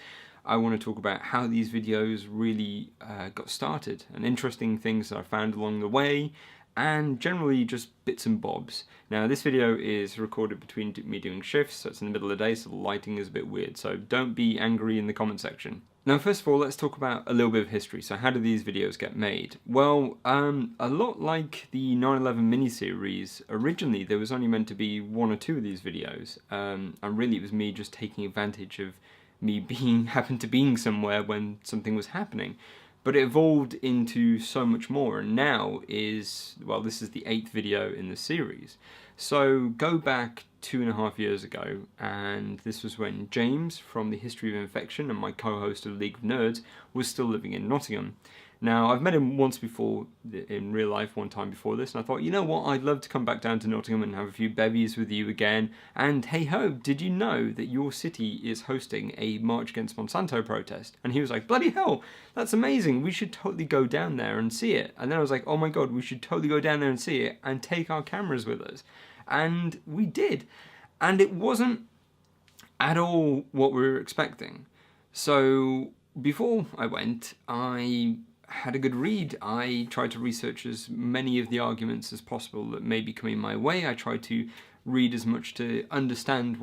I want to talk about how these videos really got started, and interesting things that I found along the way, and generally just bits and bobs. Now, this video is recorded between me doing shifts, so it's in the middle of the day, so the lighting is a bit weird, so don't be angry in the comment section. Now, first of all, let's talk about a little bit of history. So how do these videos get made? Well, a lot like the 9/11 mini-series, originally there was only meant to be 1 or 2 of these videos, and really it was me just taking advantage of me happened to being somewhere when something was happening. But it evolved into so much more, and now is, well, this is the 8th video in the series. So go back 2.5 years ago, and this was when James from the History of Infection and my co-host of League of Nerds was still living in Nottingham. Now, I've met him once before, in real life, one time before this, and I thought, you know what, I'd love to come back down to Nottingham and have a few bevies with you again, and hey ho, did you know that your city is hosting a March Against Monsanto protest? And he was like, bloody hell, that's amazing, we should totally go down there and see it. And then I was like, oh my god, we should totally go down there and see it, and take our cameras with us. And we did, and it wasn't at all what we were expecting. So, before I went, I had a good read. I tried to research as many of the arguments as possible that may be coming my way. I tried to read as much to understand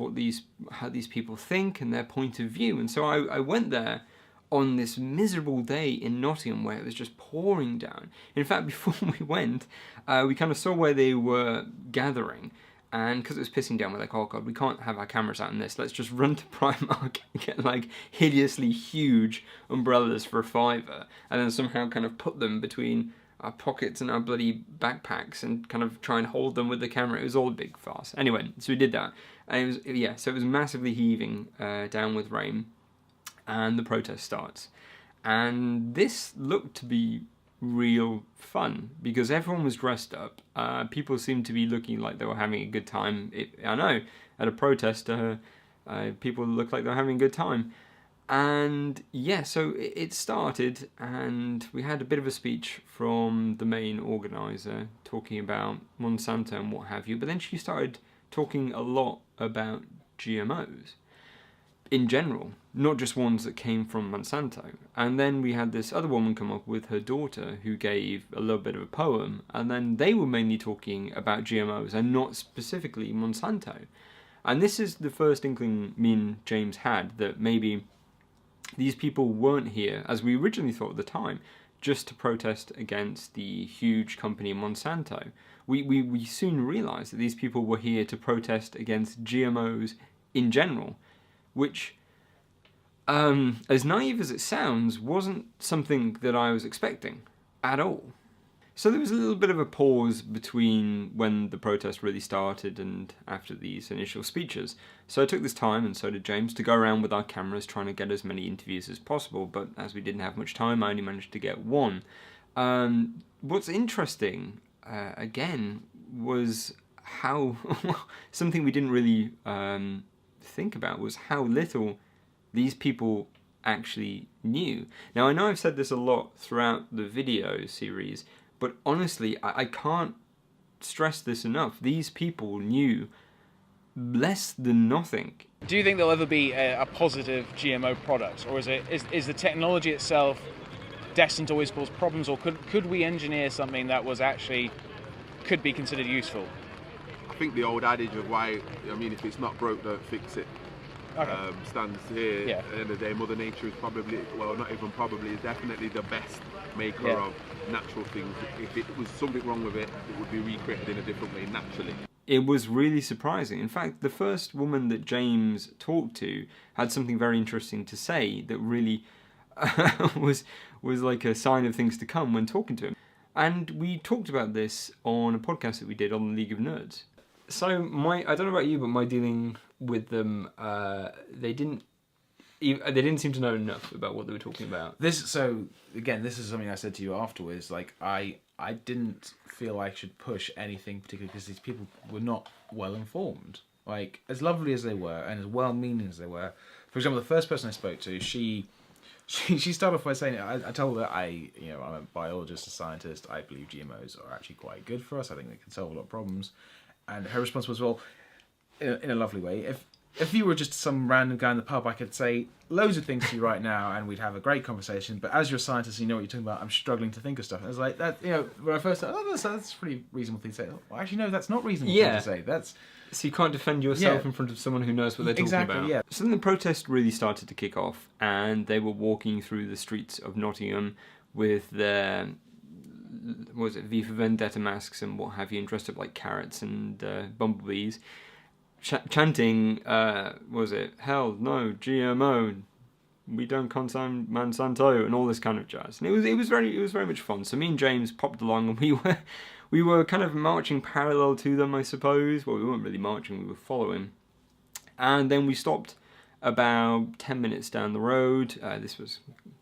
how these people think and their point of view. And so I went there on this miserable day in Nottingham where it was just pouring down. In fact, before we went, we kind of saw where they were gathering. And because it was pissing down, we're like, oh god, we can't have our cameras out in this. Let's just run to Primark and get like hideously huge umbrellas for $5, and then somehow kind of put them between our pockets and our bloody backpacks and kind of try and hold them with the camera. It was all a big farce. Anyway, so we did that. And it was, yeah, so it was massively heaving down with rain, and the protest starts. And this looked to be real fun because everyone was dressed up. People seemed to be looking like they were having a good time. I know, at a protest, people looked like they were having a good time. And yeah, so it started, and we had a bit of a speech from the main organizer talking about Monsanto and what have you, but then she started talking a lot about GMOs in general, not just ones that came from Monsanto. And then we had this other woman come up with her daughter who gave a little bit of a poem, and then they were mainly talking about GMOs and not specifically Monsanto. And this is the first inkling me and James had that maybe these people weren't here, as we originally thought at the time, just to protest against the huge company Monsanto. We soon realised that these people were here to protest against GMOs in general, which, as naive as it sounds, wasn't something that I was expecting at all. So there was a little bit of a pause between when the protest really started and after these initial speeches. So I took this time, and so did James, to go around with our cameras trying to get as many interviews as possible, but as we didn't have much time, I only managed to get one. What's interesting, again, was how something we didn't really think about was how little these people actually knew. Now, I know I've said this a lot throughout the video series, but honestly, I can't stress this enough. These people knew less than nothing. Do you think there'll ever be a positive GMO product, or is the technology itself destined to always cause problems, or could we engineer something that was actually could be considered useful? I think the old adage of if it's not broke, don't fix it, stands here. Yeah. At the end of the day, Mother Nature is probably, well, not even probably, is definitely the best maker of natural things. If it was something wrong with it, it would be recreated in a different way naturally. It was really surprising. In fact, the first woman that James talked to had something very interesting to say that really was like a sign of things to come when talking to him. And we talked about this on a podcast that we did on the League of Nerds. So I don't know about you, but my dealing with them, they didn't seem to know enough about what they were talking about. This is something I said to you afterwards. Like, I didn't feel I should push anything particularly because these people were not well informed. Like, as lovely as they were and as well-meaning as they were. For example, the first person I spoke to, she started off by saying, I told her I'm a biologist, a scientist. I believe GMOs are actually quite good for us. I think they can solve a lot of problems. And her response was, well, in a lovely way, if you were just some random guy in the pub, I could say loads of things to you right now and we'd have a great conversation. But as you're a scientist, you know what you're talking about. I'm struggling to think of stuff. And I was like, that, when I first thought, that's a pretty reasonable thing to say. Well, actually, no, that's not reasonable thing to say. So you can't defend yourself in front of someone who knows what they're talking about. Yeah. So then the protest really started to kick off, and they were walking through the streets of Nottingham with their V for Vendetta masks and what have you, and dressed up like carrots and bumblebees, chanting, hell no, GMO, we don't consign Monsanto, and all this kind of jazz. And it was very much fun. So me and James popped along, and we were kind of marching parallel to them, I suppose. Well, we weren't really marching, we were following. And then we stopped about 10 minutes down the road. This was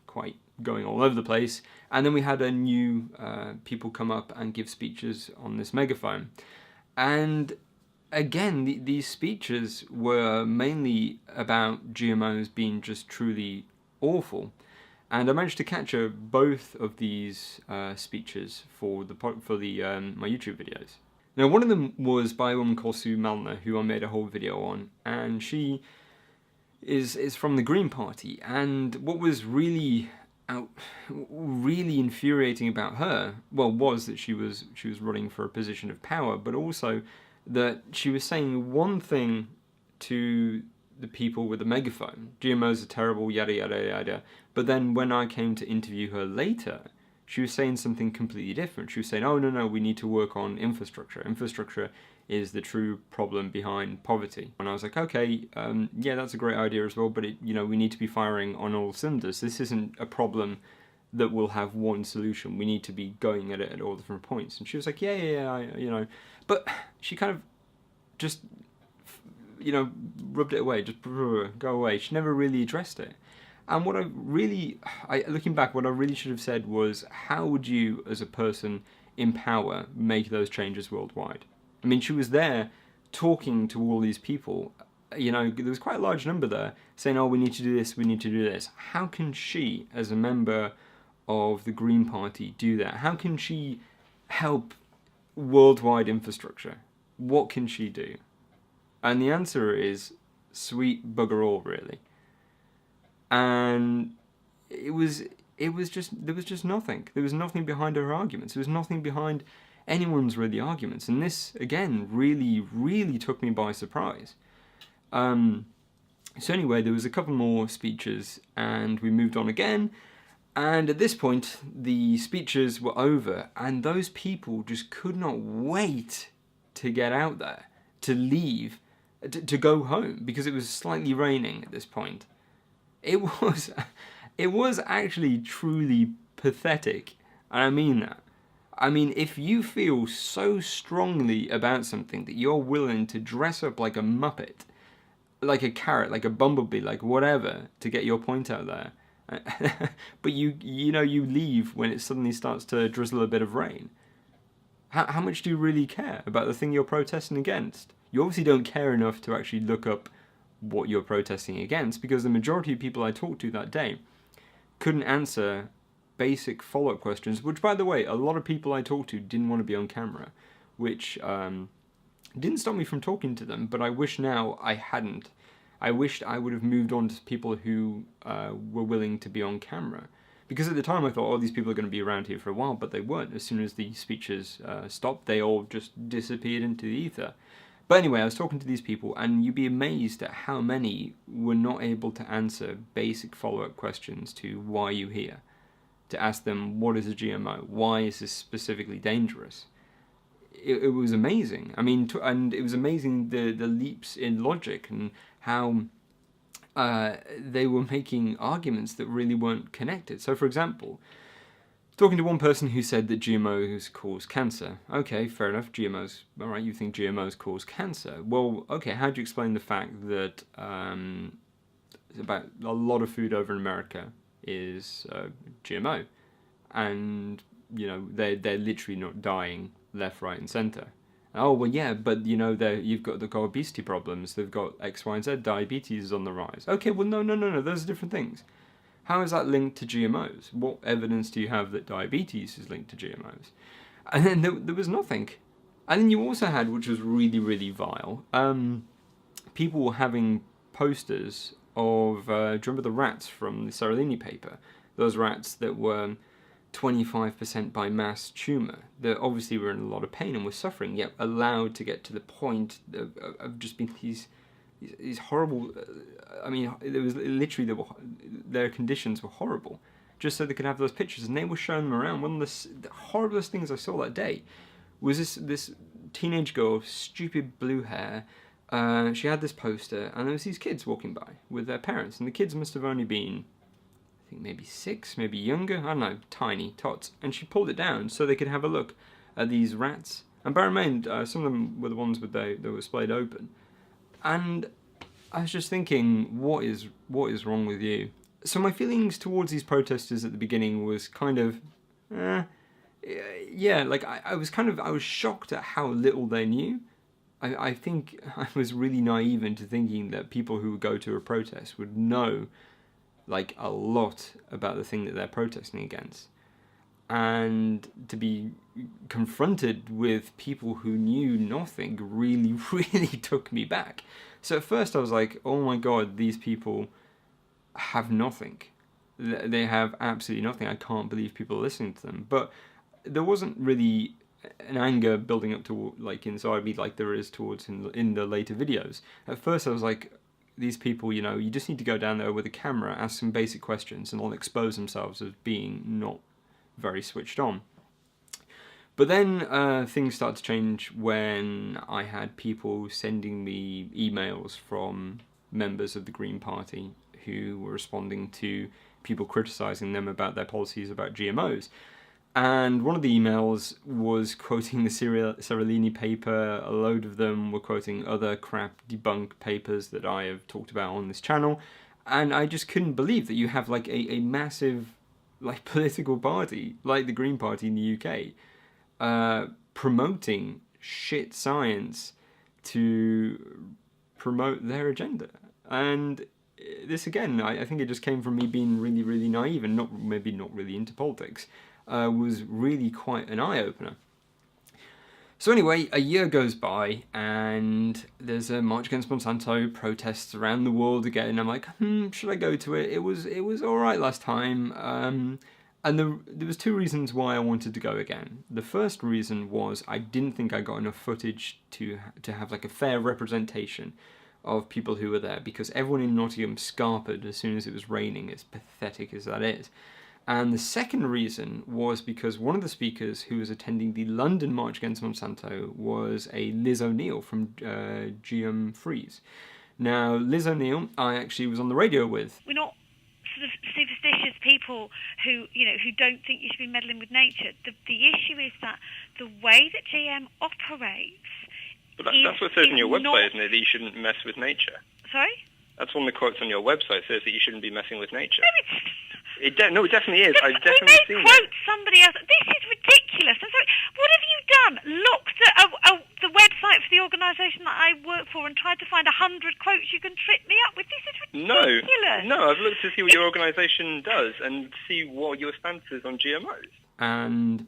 quite going all over the place. And then we had a new people come up and give speeches on this megaphone. And again, these speeches were mainly about GMOs being just truly awful. And I managed to capture both of these speeches for my YouTube videos. Now, one of them was by a woman called Sue Malner, who I made a whole video on, and she is from the Green Party. And what was really infuriating about her, was that she was running for a position of power, but also that she was saying one thing to the people with the megaphone, GMOs are terrible, yada yada yada, but then when I came to interview her later, she was saying something completely different. She was saying, oh no, we need to work on infrastructure. Infrastructure is the true problem behind poverty. And I was like, okay, yeah, that's a great idea as well, but we need to be firing on all cylinders. This isn't a problem that will have one solution. We need to be going at it at all different points. And she was like, yeah, but she kind of just, rubbed it away, just go away. She never really addressed it. And what looking back, what I really should have said was, how would you, as a person in power, make those changes worldwide? I mean, she was there talking to all these people. You know, there was quite a large number there saying, oh, we need to do this, we need to do this. How can she, as a member of the Green Party, do that? How can she help worldwide infrastructure? What can she do? And the answer is sweet bugger all, really. And there was just nothing. There was nothing behind her arguments. There was nothing behind anyone's really arguments. And this, again, really, really took me by surprise. So anyway, there was a couple more speeches and we moved on again. And at this point, the speeches were over and those people just could not wait to get out there, to leave, to go home, because it was slightly raining at this point. It was actually truly pathetic, and I mean that. I mean, if you feel so strongly about something that you're willing to dress up like a Muppet, like a carrot, like a bumblebee, like whatever, to get your point out there, but you leave when it suddenly starts to drizzle a bit of rain. How much do you really care about the thing you're protesting against? You obviously don't care enough to actually look up what you're protesting against, because the majority of people I talked to that day couldn't answer basic follow-up questions, which, by the way, a lot of people I talked to didn't want to be on camera, which didn't stop me from talking to them, but I wish now I hadn't. I wished I would have moved on to people who were willing to be on camera. Because at the time I thought, oh, these people are going to be around here for a while, but they weren't. As soon as the speeches stopped, they all just disappeared into the ether. But anyway, I was talking to these people, and you'd be amazed at how many were not able to answer basic follow-up questions to why are you here? To ask them, what is a GMO? Why is this specifically dangerous? It was amazing. I mean, and it was amazing the leaps in logic and how they were making arguments that really weren't connected. So, for example, talking to one person who said that GMOs cause cancer. Okay, fair enough, GMOs. All right, you think GMOs cause cancer. Well, okay, how do you explain the fact that about a lot of food over in America is GMO? And, you know, they're literally not dying left, right, and centre. Oh, well, yeah, but, you know, you've got obesity problems, they've got X, Y, and Z, diabetes is on the rise. Okay, well, no, those are different things. How is that linked to GMOs? What evidence do you have that diabetes is linked to GMOs? And then there was nothing. And then you also had, which was really, really vile, people were having posters of, do you remember the rats from the Seralini paper? Those rats that were 25% by mass tumour, that obviously were in a lot of pain and were suffering, yet allowed to get to the point of just being these horrible, I mean, there was literally, their conditions were horrible, just so they could have those pictures, and they were showing them around. One of the horriblest things I saw that day was this teenage girl, stupid blue hair, she had this poster, and there was these kids walking by with their parents, and the kids must have only been, I think maybe 6, maybe younger, I don't know, tiny tots, and she pulled it down so they could have a look at these rats. And bear in mind, some of them were the ones with that were splayed open. And I was just thinking, what is wrong with you? So my feelings towards these protesters at the beginning was kind of, yeah, like I was shocked at how little they knew. I think I was really naive into thinking that people who would go to a protest would know like a lot about the thing that they're protesting against. And to be confronted with people who knew nothing really, really took me back. So at first I was like, oh my god, these people have nothing. They have absolutely nothing. I can't believe people are listening to them. But there wasn't really an anger building up to like inside me like there is towards in the later videos. At first I was like, these people, you know, you just need to go down there with a camera, ask some basic questions, and they'll expose themselves as being not very switched on. But then things started to change when I had people sending me emails from members of the Green Party who were responding to people criticising them about their policies about GMOs. And one of the emails was quoting the Seralini paper, a load of them were quoting other crap debunk papers that I have talked about on this channel, And I just couldn't believe that you have like a massive like political party like the Green Party in the UK promoting shit science to promote their agenda. And this again, I think it just came from me being really, really naive and maybe not really into politics. Was really quite an eye-opener. So anyway, a year goes by and there's a March Against Monsanto protests around the world again. I'm like, should I go to it? It was all right last time. And there was two reasons why I wanted to go again. The first reason was I didn't think I got enough footage to have like a fair representation of people who were there, because everyone in Nottingham scarpered as soon as it was raining, as pathetic as that is. And the second reason was because one of the speakers who was attending the London March Against Monsanto was a Liz O'Neill from GM Freeze. Now, Liz O'Neill, I actually was on the radio with. We're not sort of superstitious people who don't think you should be meddling with nature. The issue is that the way that GM operates. But that's what it says on your website, isn't it? That you shouldn't mess with nature. Sorry? That's one of the quotes on your website. Says that you shouldn't be messing with nature. No, it definitely is. I've definitely we seen may quote it. somebody else. This is ridiculous. I'm sorry. What have you done? Looked at the website for the organisation that I work for and tried to find 100 quotes you can trip me up with? This is ridiculous. No, I've looked to see what your organisation does and see what your stance is on GMOs. And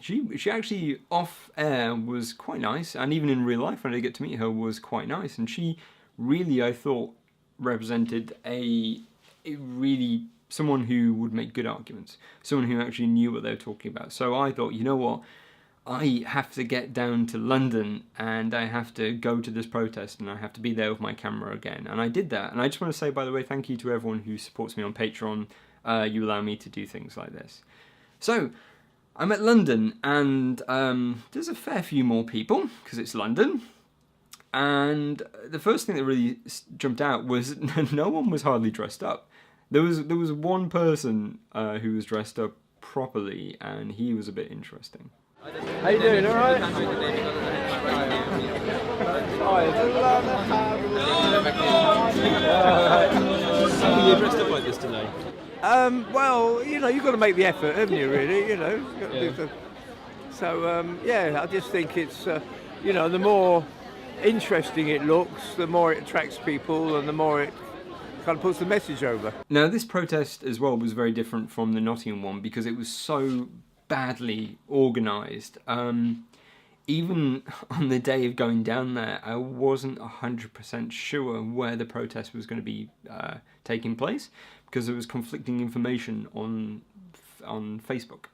she actually off air was quite nice, and even in real life when I did get to meet her was quite nice. And she really, I thought, represented a really someone who would make good arguments, someone who actually knew what they were talking about. So I thought, you know what, I have to get down to London and I have to go to this protest and I have to be there with my camera again. And I did that. And I just want to say, by the way, thank you to everyone who supports me on Patreon. You allow me to do things like this. So I'm at London, and there's a fair few more people because it's London. And the first thing that really jumped out was no one was hardly dressed up. There was one person who was dressed up properly, and he was a bit interesting. How you doing? All right? How are you dressed up like this today? Well, you've got to make the effort, haven't you? Really, So I just think it's the more interesting it looks, the more it attracts people, and the more it kind of puts the message over. Now, this protest as well was very different from the Nottingham one because it was so badly organised. Even on the day of going down there, I wasn't 100% sure where the protest was going to be taking place because there was conflicting information on Facebook.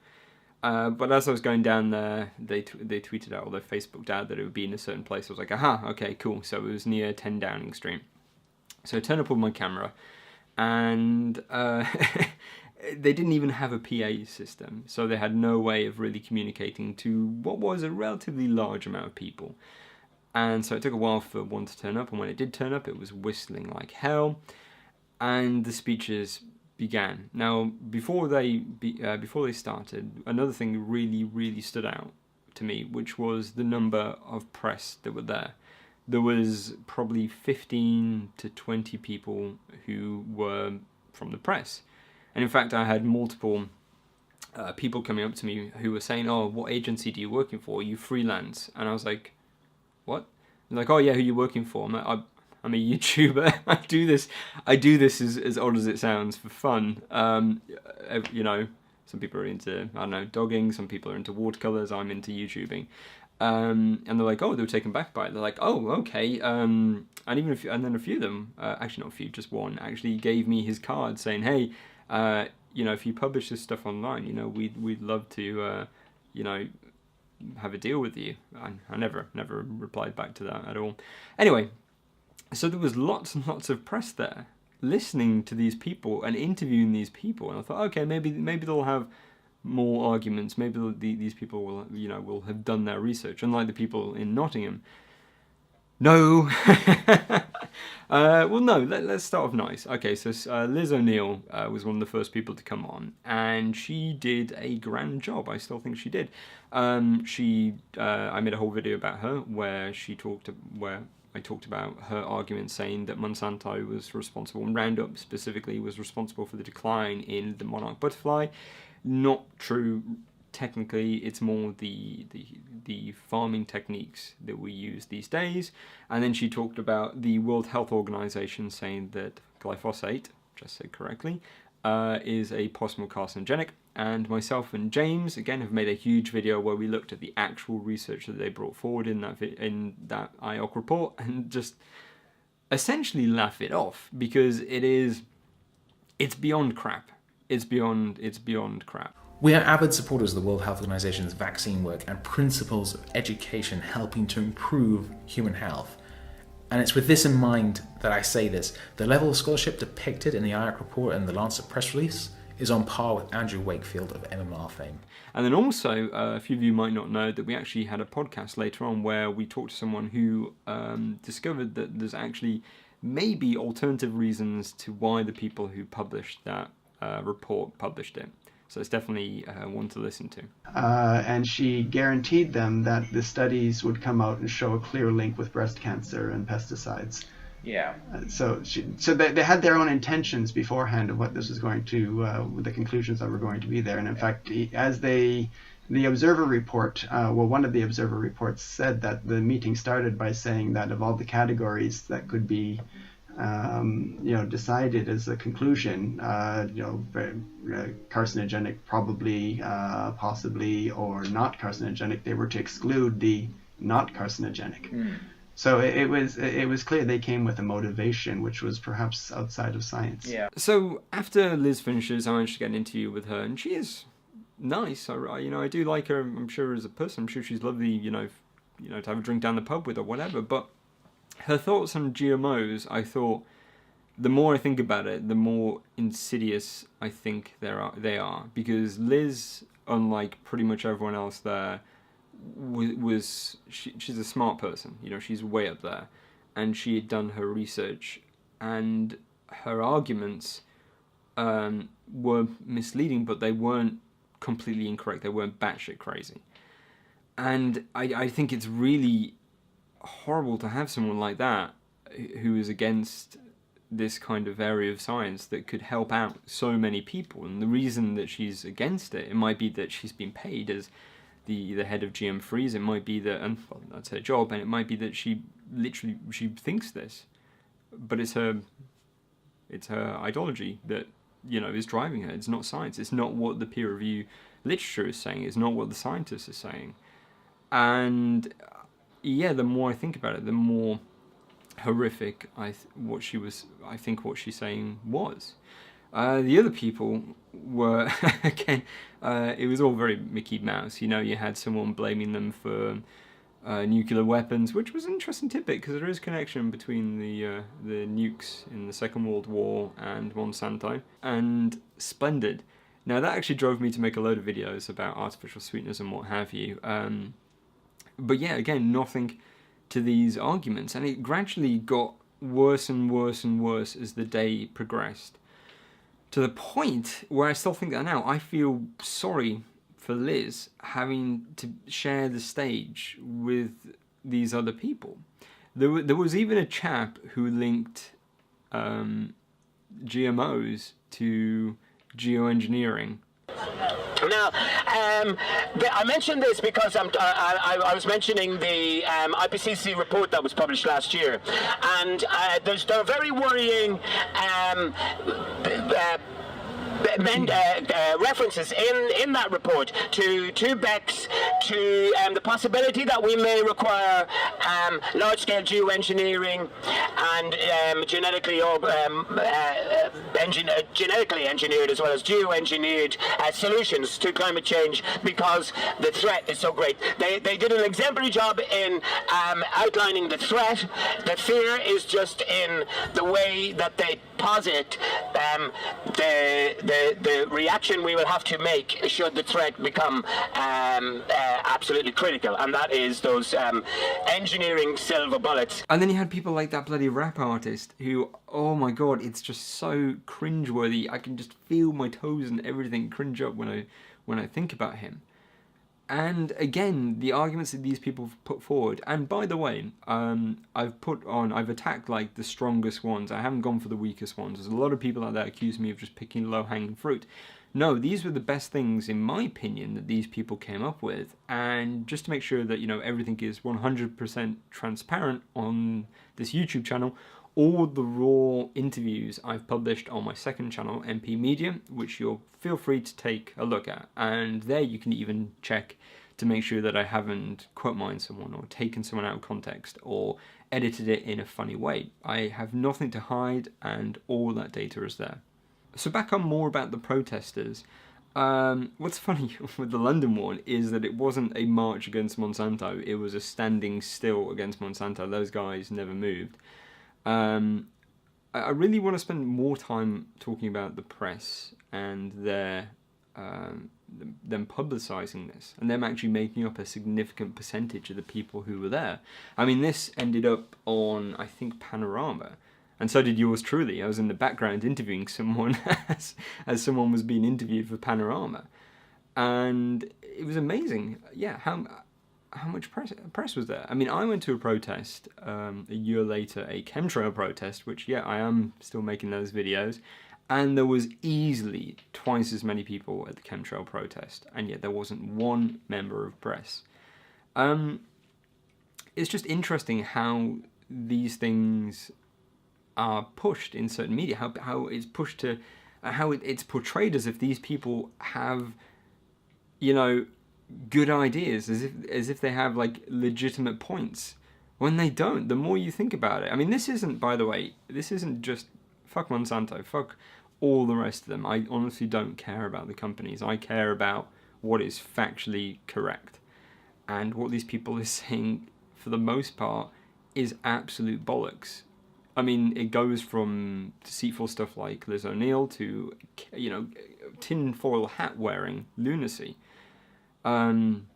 But as I was going down there, they tweeted out, or they Facebooked out that it would be in a certain place. I was like, aha, okay, cool. So it was near 10 Downing Street. So I turned up with my camera, and they didn't even have a PA system. So they had no way of really communicating to what was a relatively large amount of people. And so it took a while for one to turn up, and when it did turn up, it was whistling like hell. And the speeches began. Now, before they started, another thing really, really stood out to me, which was the number of press that were there. There was probably 15 to 20 people who were from the press. And in fact, I had multiple people coming up to me who were saying, oh, what agency do you working for? You freelance? And I was like, what? They're like, oh yeah, who are you working for? I'm a YouTuber. I do this as odd as it sounds for fun. Some people are into, I don't know, dogging. Some people are into watercolors. I'm into YouTubing. And they're like, oh, they were taken back by it. They're like, oh, okay. And then a few of them, actually not a few, just one, actually gave me his card saying, hey, if you publish this stuff online, we'd love to, have a deal with you. I never replied back to that at all. Anyway. So there was lots and lots of press there, listening to these people and interviewing these people, and I thought, okay, maybe they'll have more arguments. Maybe these people will have done their research, unlike the people in Nottingham. No. Well, no. Let's start off nice. Okay, so Liz O'Neill was one of the first people to come on, and she did a grand job. I still think she did. I made a whole video about her where she talked where I talked about her argument saying that Monsanto was responsible, and Roundup specifically was responsible for the decline in the monarch butterfly. Not true. Technically, it's more the farming techniques that we use these days. And then she talked about the World Health Organization saying that glyphosate, just said correctly, is a possible carcinogenic. And myself and James, again, have made a huge video where we looked at the actual research that they brought forward in that IOC report and just essentially laugh it off, because it's beyond crap. It's beyond crap. We are avid supporters of the World Health Organization's vaccine work and principles of education helping to improve human health. And it's with this in mind that I say this. The level of scholarship depicted in the IARC report and the Lancet press release is on par with Andrew Wakefield of MMR fame. And then also, a few of you might not know that we actually had a podcast later on where we talked to someone who discovered that there's actually maybe alternative reasons to why the people who published that report published it. So it's definitely one to listen to. And she guaranteed them that the studies would come out and show a clear link with breast cancer and pesticides. Yeah. So they had their own intentions beforehand of what this was going to, the conclusions that were going to be there. And in fact, as the observer report, one of the observer reports said that the meeting started by saying that of all the categories that could be decided as a conclusion, carcinogenic probably, possibly, or not carcinogenic, they were to exclude the not carcinogenic. Mm. So it was clear they came with a motivation which was perhaps outside of science. Yeah. So after Liz finishes, I managed to get an interview with her, and she is nice. I do like her. I'm sure as a person, I'm sure she's lovely. To have a drink down the pub with or whatever. But her thoughts on GMOs, I thought, the more I think about it, the more insidious I think they are. Because Liz, unlike pretty much everyone else there, she's a smart person. She's way up there, and she had done her research, and her arguments were misleading, but they weren't completely incorrect. They weren't batshit crazy. And I think it's really horrible to have someone like that who is against this kind of area of science that could help out so many people. And the reason that she's against it might be that she's been paid as the head of GM Freeze. It might be that, and that's her job, and it might be that she thinks this, but it's her ideology that is driving her. It's not science. It's not what the peer review literature is saying. It's not what the scientists are saying. And yeah, the more I think about it, the more horrific what she's saying was. The other people were, again, it was all very Mickey Mouse. You had someone blaming them for nuclear weapons, which was an interesting tidbit because there is a connection between the nukes in the Second World War and Monsanto. And splendid. Now, that actually drove me to make a load of videos about artificial sweeteners and what have you. But yeah, again, nothing to these arguments. And it gradually got worse and worse and worse as the day progressed. To the point where I still think that now, I feel sorry for Liz having to share the stage with these other people. There was even a chap who linked GMOs to geoengineering. Now, I mentioned this because I was mentioning the IPCC report that was published last year, and there are very worrying references in that report to BECCS, to the possibility that we may require large-scale geoengineering and genetically engineered as well as geoengineered solutions to climate change because the threat is so great. They did an exemplary job in outlining the threat. The fear is just in the way that they posit the reaction we will have to make should the threat become absolutely critical, and that is those engineering silver bullets. And then you had people like that bloody rap artist who, oh my god, it's just so cringeworthy. I can just feel my toes and everything cringe up when I think about him. And again, the arguments that these people have put forward, and by the way, I've attacked like the strongest ones. I haven't gone for the weakest ones. There's a lot of people out there accuse me of just picking low-hanging fruit. No, these were the best things, in my opinion, that these people came up with. And just to make sure that, you know, everything is 100% transparent on this YouTube channel, all the raw interviews I've published on my second channel, MP Media, which you'll feel free to take a look at. And there you can even check to make sure that I haven't quote mined someone or taken someone out of context or edited it in a funny way. I have nothing to hide and all that data is there. So back on more about the protesters. What's funny with the London one is that it wasn't a march against Monsanto, it was a standing still against Monsanto. Those guys never moved. I really want to spend more time talking about the press and them publicising this and them actually making up a significant percentage of the people who were there. I mean, this ended up on, I think, Panorama, and so did yours truly. I was in the background interviewing someone as someone was being interviewed for Panorama, and it was amazing. Yeah, how much press was there? I mean, I went to a protest a year later, a chemtrail protest, which, yeah, I am still making those videos, and there was easily twice as many people at the chemtrail protest, and yet there wasn't one member of press. It's just interesting how these things are pushed in certain media, how it's pushed to, how it's portrayed as if these people have, you know, good ideas, as if they have like legitimate points, when they don't. The more you think about it, I mean, this isn't, by the way, this isn't just fuck Monsanto, fuck all the rest of them. I honestly don't care about the companies. I care about what is factually correct, and what these people are saying, for the most part, is absolute bollocks. I mean, it goes from deceitful stuff like Liz O'Neill to, you know, tinfoil hat wearing lunacy. And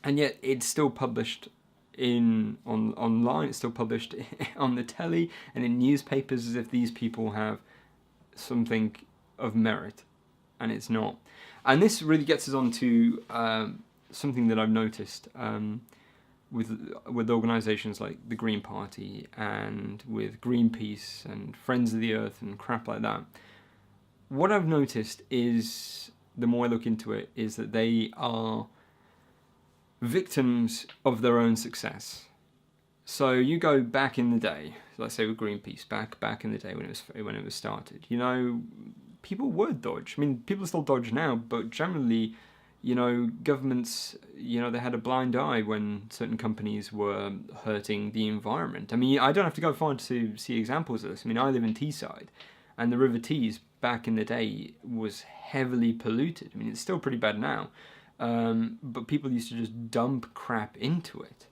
yet it's still published online, it's still published on the telly and in newspapers as if these people have something of merit, and it's not. And this really gets us on to something that I've noticed with organisations like the Green Party and with Greenpeace and Friends of the Earth and crap like that. What I've noticed is, the more I look into it, is that they are victims of their own success. So you go back in the day, let's say with Greenpeace, back in the day when it was started, you know, people would dodge. I mean, people still dodge now, but generally, you know, governments, you know, they had a blind eye when certain companies were hurting the environment. I mean, I don't have to go far to see examples of this. I mean, I live in Teesside, and the River Tees back in the day was heavily polluted. I mean, it's still pretty bad now, but people used to just dump crap into it.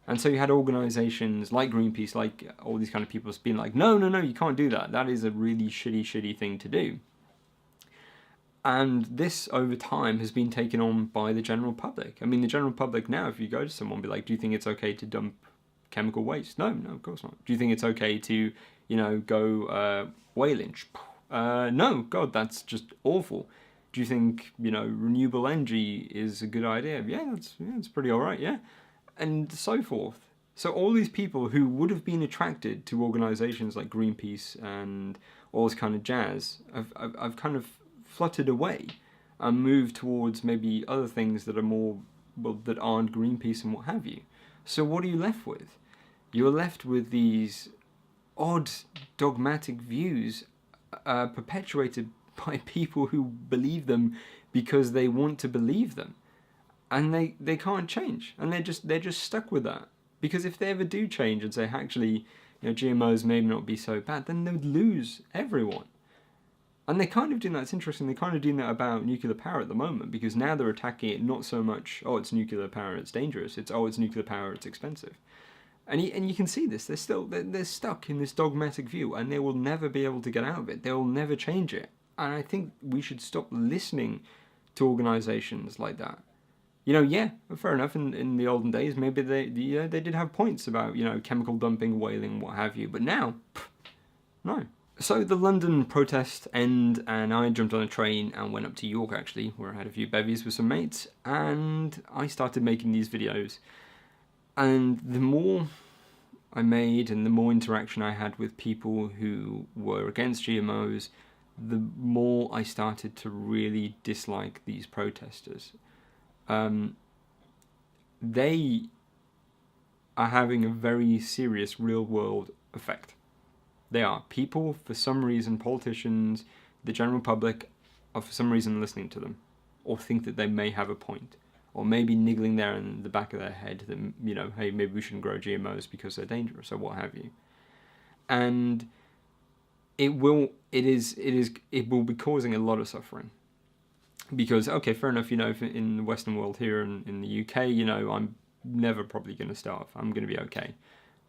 And so you had organisations like Greenpeace, like all these kind of people being like, no, you can't do that. That is a really shitty thing to do. And this, over time, has been taken on by the general public. I mean, the general public now, if you go to someone and be like, do you think it's okay to dump chemical waste? No, of course not. Do you think it's okay to, you know, go whaling? No, God, that's just awful. Do you think, you know, renewable energy is a good idea? Yeah, it's pretty alright, yeah. And so forth. So all these people who would have been attracted to organisations like Greenpeace and all this kind of jazz, I've kind of fluttered away and moved towards maybe other things that are more, well, that aren't Greenpeace and what have you. So what are you left with? You're left with these odd dogmatic views perpetuated by people who believe them because they want to believe them, and they can't change, and they're just stuck with that. Because if they ever do change and say, actually, you know, GMOs may not be so bad, then they would lose everyone. And they kind of do that. It's interesting. They kind of do that about nuclear power at the moment, because now they're attacking it not so much, oh, it's nuclear power, it's dangerous. It's, oh, it's nuclear power, it's expensive. And you can see this. They're stuck in this dogmatic view, and they will never be able to get out of it. They will never change it. And I think we should stop listening to organisations like that. You know, yeah, fair enough. In the olden days, maybe they did have points about, you know, chemical dumping, whaling, what have you. But now, no. So the London protest ended, and I jumped on a train and went up to York, actually, where I had a few bevies with some mates, and I started making these videos. And the more I made and the more interaction I had with people who were against GMOs, the more I started to really dislike these protesters. They are having a very serious real-world effect. They are. People, for some reason, politicians, the general public, are for some reason listening to them, or think that they may have a point, or maybe niggling there in the back of their head that, you know, hey, maybe we shouldn't grow GMOs because they're dangerous, or what have you. And it will be causing a lot of suffering. Because, okay, fair enough, you know, if in the Western world here in the UK, you know, I'm never probably going to starve. I'm going to be okay.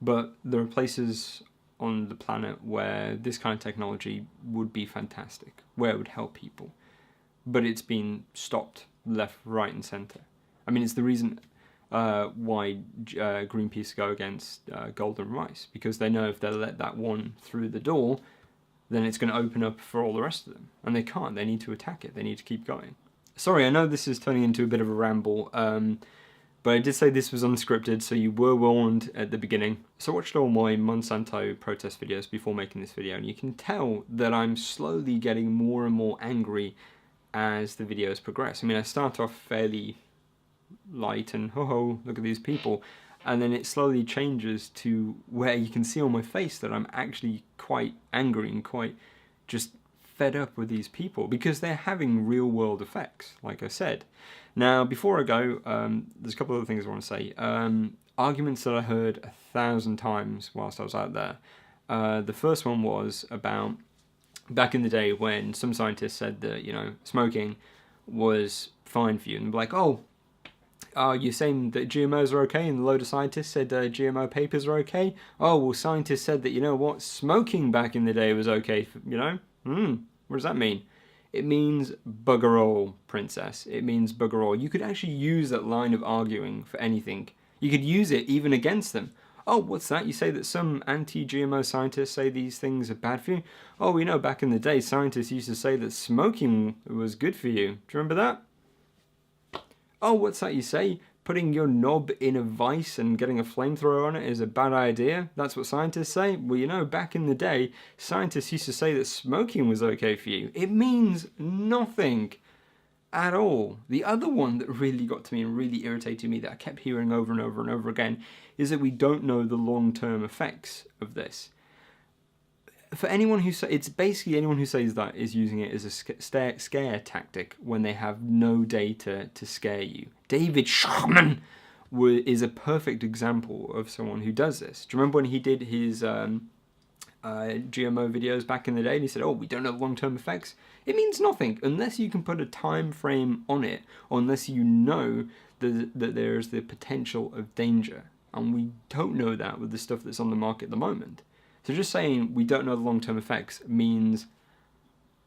But there are places on the planet where this kind of technology would be fantastic, where it would help people. But it's been stopped left, right and centre. I mean, it's the reason why Greenpeace go against golden rice, because they know if they let that one through the door, then it's going to open up for all the rest of them. And they can't. They need to attack it. They need to keep going. Sorry, I know this is turning into a bit of a ramble, but I did say this was unscripted, so you were warned at the beginning. So I watched all my Monsanto protest videos before making this video, and you can tell that I'm slowly getting more and more angry as the videos progress. I mean, I start off fairly light and ho-ho, look at these people, and then it slowly changes to where you can see on my face that I'm actually quite angry and quite just fed up with these people, because they're having real-world effects, like I said. Now, before I go, there's a couple of things I want to say. Arguments that I heard 1,000 times whilst I was out there. The first one was about back in the day when some scientists said that, you know, smoking was fine for you, and they're like, oh, you're saying that GMOs are okay, and a load of scientists said GMO papers are okay? Oh, well, scientists said that, you know what, smoking back in the day was okay, for, you know? What does that mean? It means bugger all, princess. It means bugger all. You could actually use that line of arguing for anything. You could use it even against them. Oh, what's that? You say that some anti-GMO scientists say these things are bad for you? Oh, we know back in the day, scientists used to say that smoking was good for you. Do you remember that? Oh, what's that you say? Putting your knob in a vice and getting a flamethrower on it is a bad idea? That's what scientists say? Well, you know, back in the day, scientists used to say that smoking was okay for you. It means nothing at all. The other one that really got to me and really irritated me that I kept hearing over and over and over again is that we don't know the long-term effects of this. For anyone who says, it's basically anyone who says that is using it as a scare tactic when they have no data to scare you. David Sharman is a perfect example of someone who does this. Do you remember when he did his GMO videos back in the day and he said, oh, we don't know long-term effects? It means nothing unless you can put a time frame on it, or unless you know that there's the potential of danger. And we don't know that with the stuff that's on the market at the moment. So just saying we don't know the long-term effects means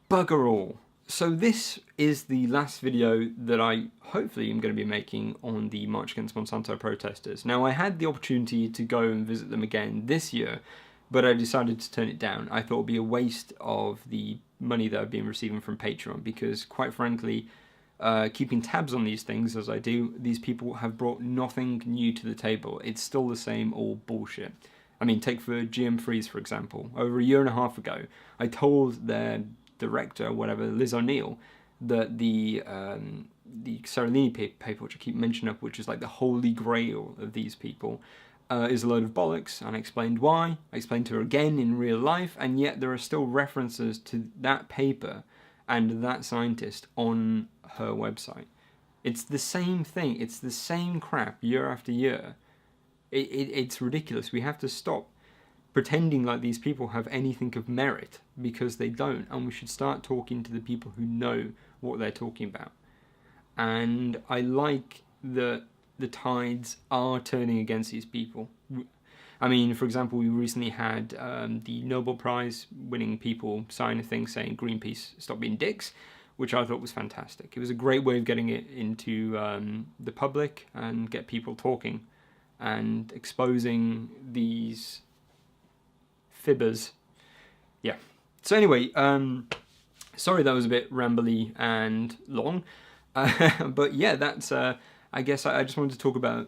bugger all. So this is the last video that I hopefully am going to be making on the March Against Monsanto protesters. Now, I had the opportunity to go and visit them again this year, but I decided to turn it down. I thought it would be a waste of the money that I've been receiving from Patreon, because quite frankly, keeping tabs on these things as I do, these people have brought nothing new to the table. It's still the same old bullshit. I mean, take for GM Freeze, for example. Over a year and a half ago, I told their director, whatever, Liz O'Neill, that the Seralini paper, which I keep mentioning up, which is like the holy grail of these people, is a load of bollocks, and I explained why. I explained to her again in real life, and yet there are still references to that paper and that scientist on her website. It's the same thing. It's the same crap year after year. It's ridiculous. We have to stop pretending like these people have anything of merit, because they don't, and we should start talking to the people who know what they're talking about. And I like that the tides are turning against these people. I mean, for example, we recently had the Nobel Prize winning people sign a thing saying Greenpeace stop being dicks, which I thought was fantastic. It was a great way of getting it into the public and get people talking and exposing these fibbers. Yeah, So anyway, sorry that was a bit rambly and long, but yeah, that's, I guess I just wanted to talk about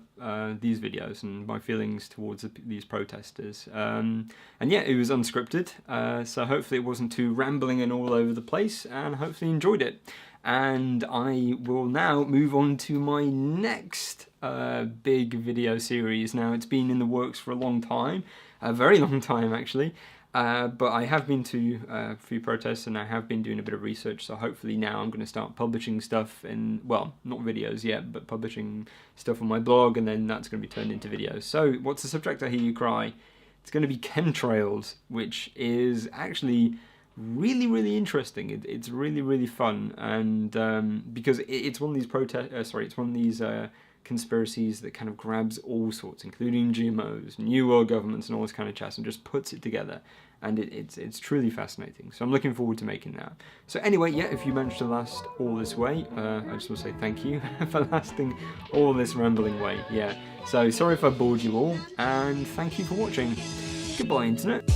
these videos and my feelings towards these protesters. And yeah, it was unscripted, so hopefully it wasn't too rambling and all over the place, and hopefully you enjoyed it. And I will now move on to my next big video series. Now, it's been in the works for a long time, a very long time actually, but I have been to a few protests and I have been doing a bit of research, so hopefully now I'm going to start publishing stuff in, well, not videos yet, but publishing stuff on my blog, and then that's going to be turned into videos. So what's the subject, I hear you cry? It's going to be chemtrails, which is actually really interesting. It's really fun, and because it's one of these conspiracies that kind of grabs all sorts, including GMOs, New World governments, and all this kind of jazz, and just puts it together, and it's truly fascinating. So I'm looking forward to making that. So anyway, yeah, if you managed to last all this way, I just want to say thank you for lasting all this rambling way. Yeah. So sorry if I bored you all, and thank you for watching. Goodbye, Internet.